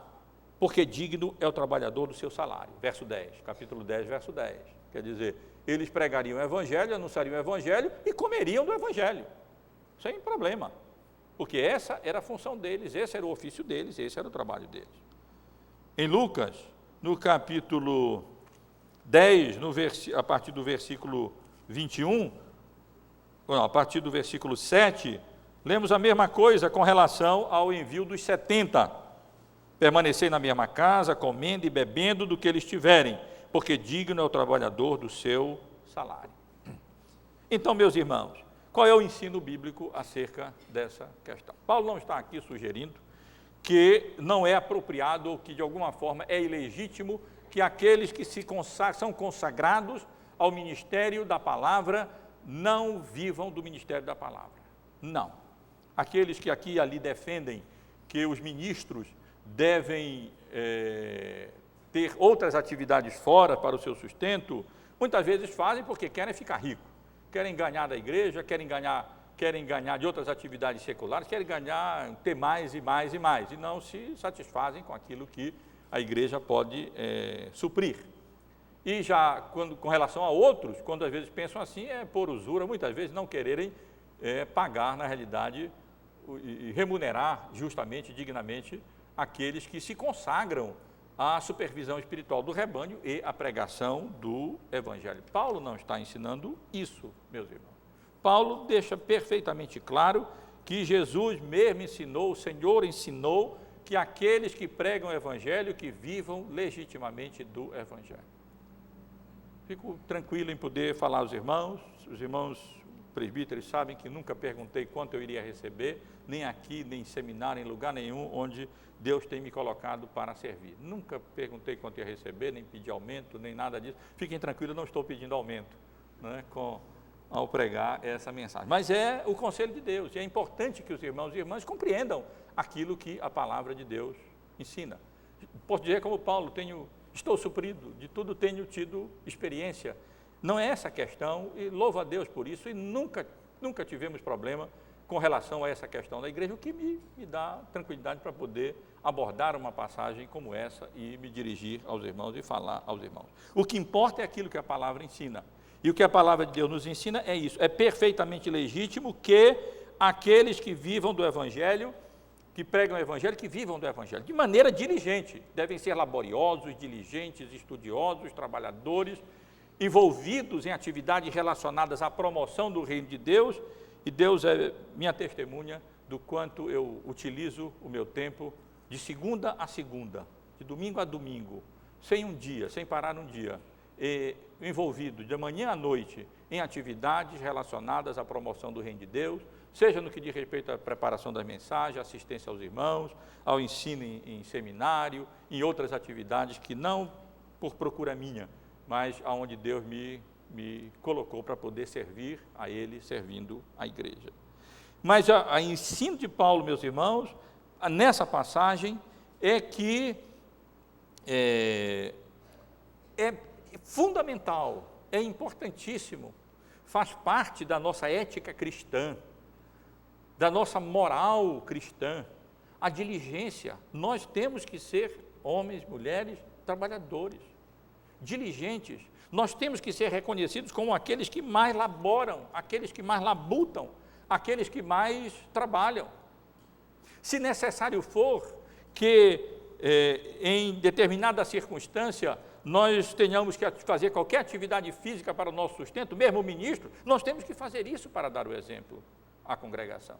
porque digno é o trabalhador do seu salário. Verso 10, capítulo 10, verso 10. Quer dizer, eles pregariam o Evangelho, anunciariam o Evangelho e comeriam do Evangelho, sem problema, porque essa era a função deles, esse era o ofício deles, esse era o trabalho deles. Em Lucas, no capítulo 10, a partir do versículo 21, a partir do versículo 7, lemos a mesma coisa com relação ao envio dos 70. Permanecei na mesma casa, comendo e bebendo do que eles tiverem, porque digno é o trabalhador do seu salário. Então, meus irmãos, qual é o ensino bíblico acerca dessa questão? Paulo não está aqui sugerindo que não é apropriado ou que de alguma forma é ilegítimo que aqueles que são consagrados ao ministério da palavra não vivam do ministério da palavra. Não. Aqueles que aqui e ali defendem que os ministros devem ter outras atividades fora para o seu sustento, muitas vezes fazem porque querem ficar ricos, querem ganhar da igreja, querem ganhar de outras atividades seculares, querem ter mais e mais e mais, e não se satisfazem com aquilo que a igreja pode suprir. E já com relação a outros, quando às vezes pensam assim, é por usura, muitas vezes não quererem pagar, na realidade, e remunerar justamente, dignamente, aqueles que se consagram à supervisão espiritual do rebanho e à pregação do Evangelho. Paulo não está ensinando isso, meus irmãos. Paulo deixa perfeitamente claro que Jesus mesmo ensinou, o Senhor ensinou, que aqueles que pregam o Evangelho, que vivam legitimamente do Evangelho. Fico tranquilo em poder falar aos irmãos, os irmãos presbíteros sabem que nunca perguntei quanto eu iria receber, nem aqui, nem em seminário, em lugar nenhum onde Deus tem me colocado para servir. Nunca perguntei quanto ia receber, nem pedi aumento, nem nada disso. Fiquem tranquilos, não estou pedindo aumento, né, ao pregar essa mensagem. Mas é o conselho de Deus, e é importante que os irmãos e irmãs compreendam aquilo que a palavra de Deus ensina. Posso dizer como Paulo, estou suprido, de tudo tenho tido experiência. Não é essa a questão, e louvo a Deus por isso, e nunca tivemos problema com relação a essa questão da igreja, o que me dá tranquilidade para poder abordar uma passagem como essa e me dirigir aos irmãos e falar aos irmãos. O que importa é aquilo que a palavra ensina. E o que a palavra de Deus nos ensina é isso. É perfeitamente legítimo que aqueles que vivam do Evangelho, que pregam o Evangelho, que vivam do Evangelho, de maneira diligente. Devem ser laboriosos, diligentes, estudiosos, trabalhadores, envolvidos em atividades relacionadas à promoção do reino de Deus, e Deus é minha testemunha do quanto eu utilizo o meu tempo de segunda a segunda, de domingo a domingo, sem parar um dia, envolvido de manhã à noite em atividades relacionadas à promoção do reino de Deus, seja no que diz respeito à preparação das mensagens, assistência aos irmãos, ao ensino em seminário, em outras atividades que não por procura minha, mas aonde Deus me colocou para poder servir a Ele, servindo a igreja. Mas a ensino de Paulo, meus irmãos, nessa passagem, é que é fundamental, é importantíssimo, faz parte da nossa ética cristã, da nossa moral cristã, a diligência. Nós temos que ser homens, mulheres, trabalhadores, diligentes. Nós temos que ser reconhecidos como aqueles que mais laboram, aqueles que mais labutam, aqueles que mais trabalham. Se necessário for que em determinada circunstância nós tenhamos que fazer qualquer atividade física para o nosso sustento, mesmo o ministro, nós temos que fazer isso para dar o exemplo à congregação.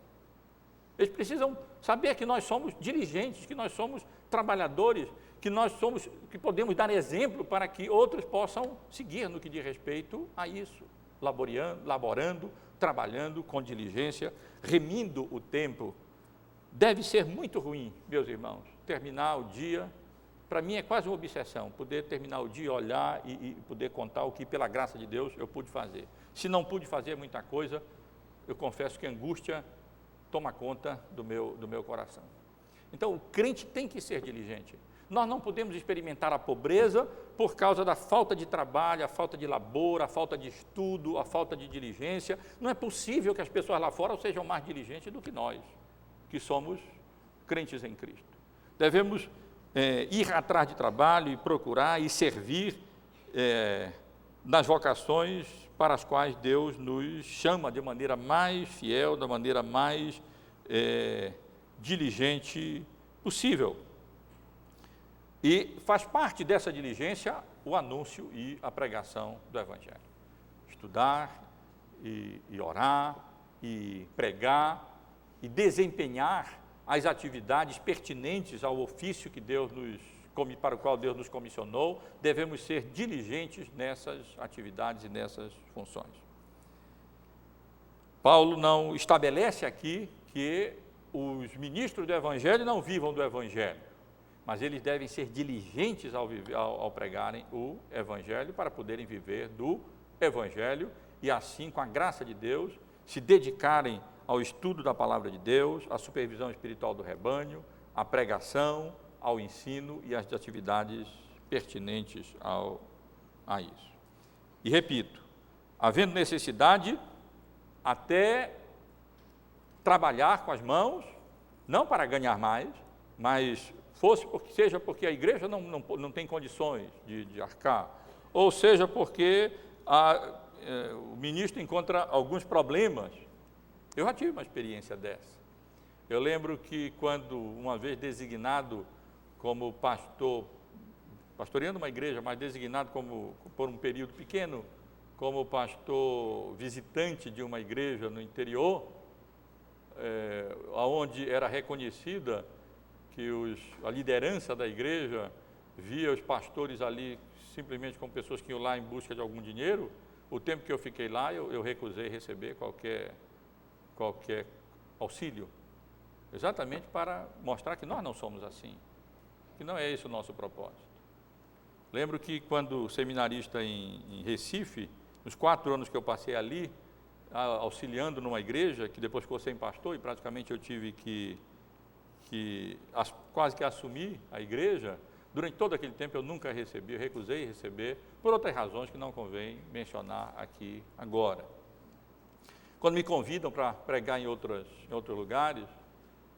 Eles precisam saber que nós somos diligentes, que nós somos trabalhadores, que podemos dar exemplo para que outros possam seguir no que diz respeito a isso, laborando, trabalhando com diligência, remindo o tempo. Deve ser muito ruim, meus irmãos, terminar o dia. Para mim é quase uma obsessão, poder terminar o dia, olhar e poder contar o que, pela graça de Deus, eu pude fazer. Se não pude fazer muita coisa, eu confesso que a angústia toma conta do meu coração. Então, o crente tem que ser diligente. Nós não podemos experimentar a pobreza por causa da falta de trabalho, a falta de labor, a falta de estudo, a falta de diligência. Não é possível que as pessoas lá fora sejam mais diligentes do que nós, que somos crentes em Cristo. Devemos ir atrás de trabalho e procurar e servir nas vocações para as quais Deus nos chama de maneira mais fiel, da maneira mais diligente possível. E faz parte dessa diligência o anúncio e a pregação do Evangelho. Estudar, e orar, e pregar, e desempenhar as atividades pertinentes ao ofício que para o qual Deus nos comissionou. Devemos ser diligentes nessas atividades e nessas funções. Paulo não estabelece aqui que os ministros do Evangelho não vivam do Evangelho, mas eles devem ser diligentes ao pregarem o Evangelho para poderem viver do Evangelho e assim, com a graça de Deus, se dedicarem ao estudo da palavra de Deus, à supervisão espiritual do rebanho, à pregação, ao ensino e às atividades pertinentes a isso. E repito, havendo necessidade, até trabalhar com as mãos, não para ganhar mais, mas seja porque a igreja não tem condições de arcar, ou seja porque o ministro encontra alguns problemas. Eu já tive uma experiência dessa. Eu lembro que quando, uma vez designado como pastor, pastoreando uma igreja, mas designado por um período pequeno, como pastor visitante de uma igreja no interior, onde era reconhecida que a liderança da igreja via os pastores ali simplesmente como pessoas que iam lá em busca de algum dinheiro. O tempo que eu fiquei lá, eu recusei receber qualquer auxílio, exatamente para mostrar que nós não somos assim, que não é esse o nosso propósito. Lembro que quando seminarista em Recife, nos 4 anos que eu passei ali, auxiliando numa igreja, que depois ficou sem pastor, e praticamente eu tive que quase que assumi a igreja, durante todo aquele tempo eu nunca recebi, eu recusei receber, por outras razões que não convém mencionar aqui agora. Quando me convidam para pregar em outros lugares,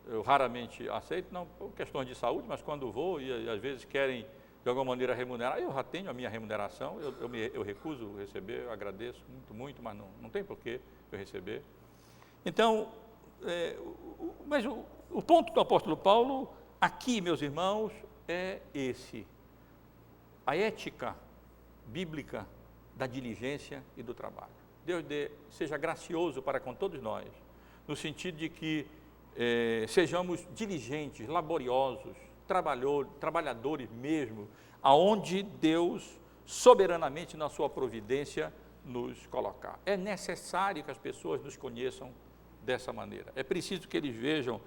eu raramente aceito, não por questões de saúde, mas quando vou e às vezes querem de alguma maneira remunerar, eu já tenho a minha remuneração, eu recuso receber, eu agradeço muito, mas não tem por que eu receber. Então, mas o ponto do apóstolo Paulo, aqui, meus irmãos, é esse: a ética bíblica da diligência e do trabalho. Deus seja gracioso para com todos nós, no sentido de que sejamos diligentes, laboriosos, trabalhadores mesmo, aonde Deus soberanamente na sua providência nos colocar. É necessário que as pessoas nos conheçam dessa maneira. É preciso que eles vejam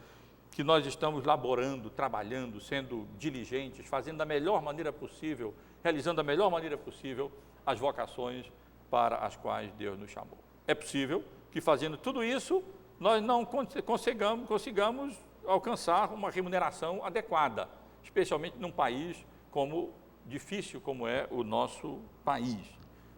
que nós estamos laborando, trabalhando, sendo diligentes, fazendo da melhor maneira possível, realizando da melhor maneira possível as vocações para as quais Deus nos chamou. É possível que fazendo tudo isso, nós não consigamos alcançar uma remuneração adequada, especialmente num país difícil como é o nosso país.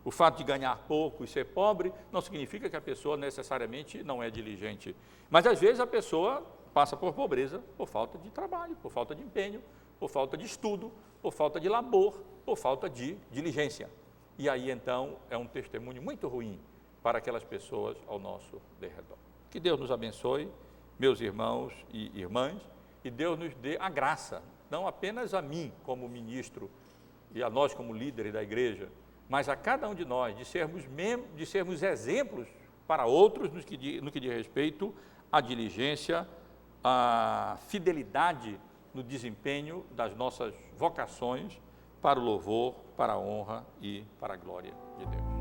O fato de ganhar pouco e ser pobre não significa que a pessoa necessariamente não é diligente, mas às vezes a pessoa passa por pobreza por falta de trabalho, por falta de empenho, por falta de estudo, por falta de labor, por falta de diligência. E aí então é um testemunho muito ruim para aquelas pessoas ao nosso derredor. Que Deus nos abençoe, meus irmãos e irmãs, e Deus nos dê a graça, não apenas a mim como ministro e a nós como líderes da igreja, mas a cada um de nós, de sermos exemplos para outros no que diz respeito à diligência, à fidelidade no desempenho das nossas vocações para o louvor, para a honra e para a glória de Deus.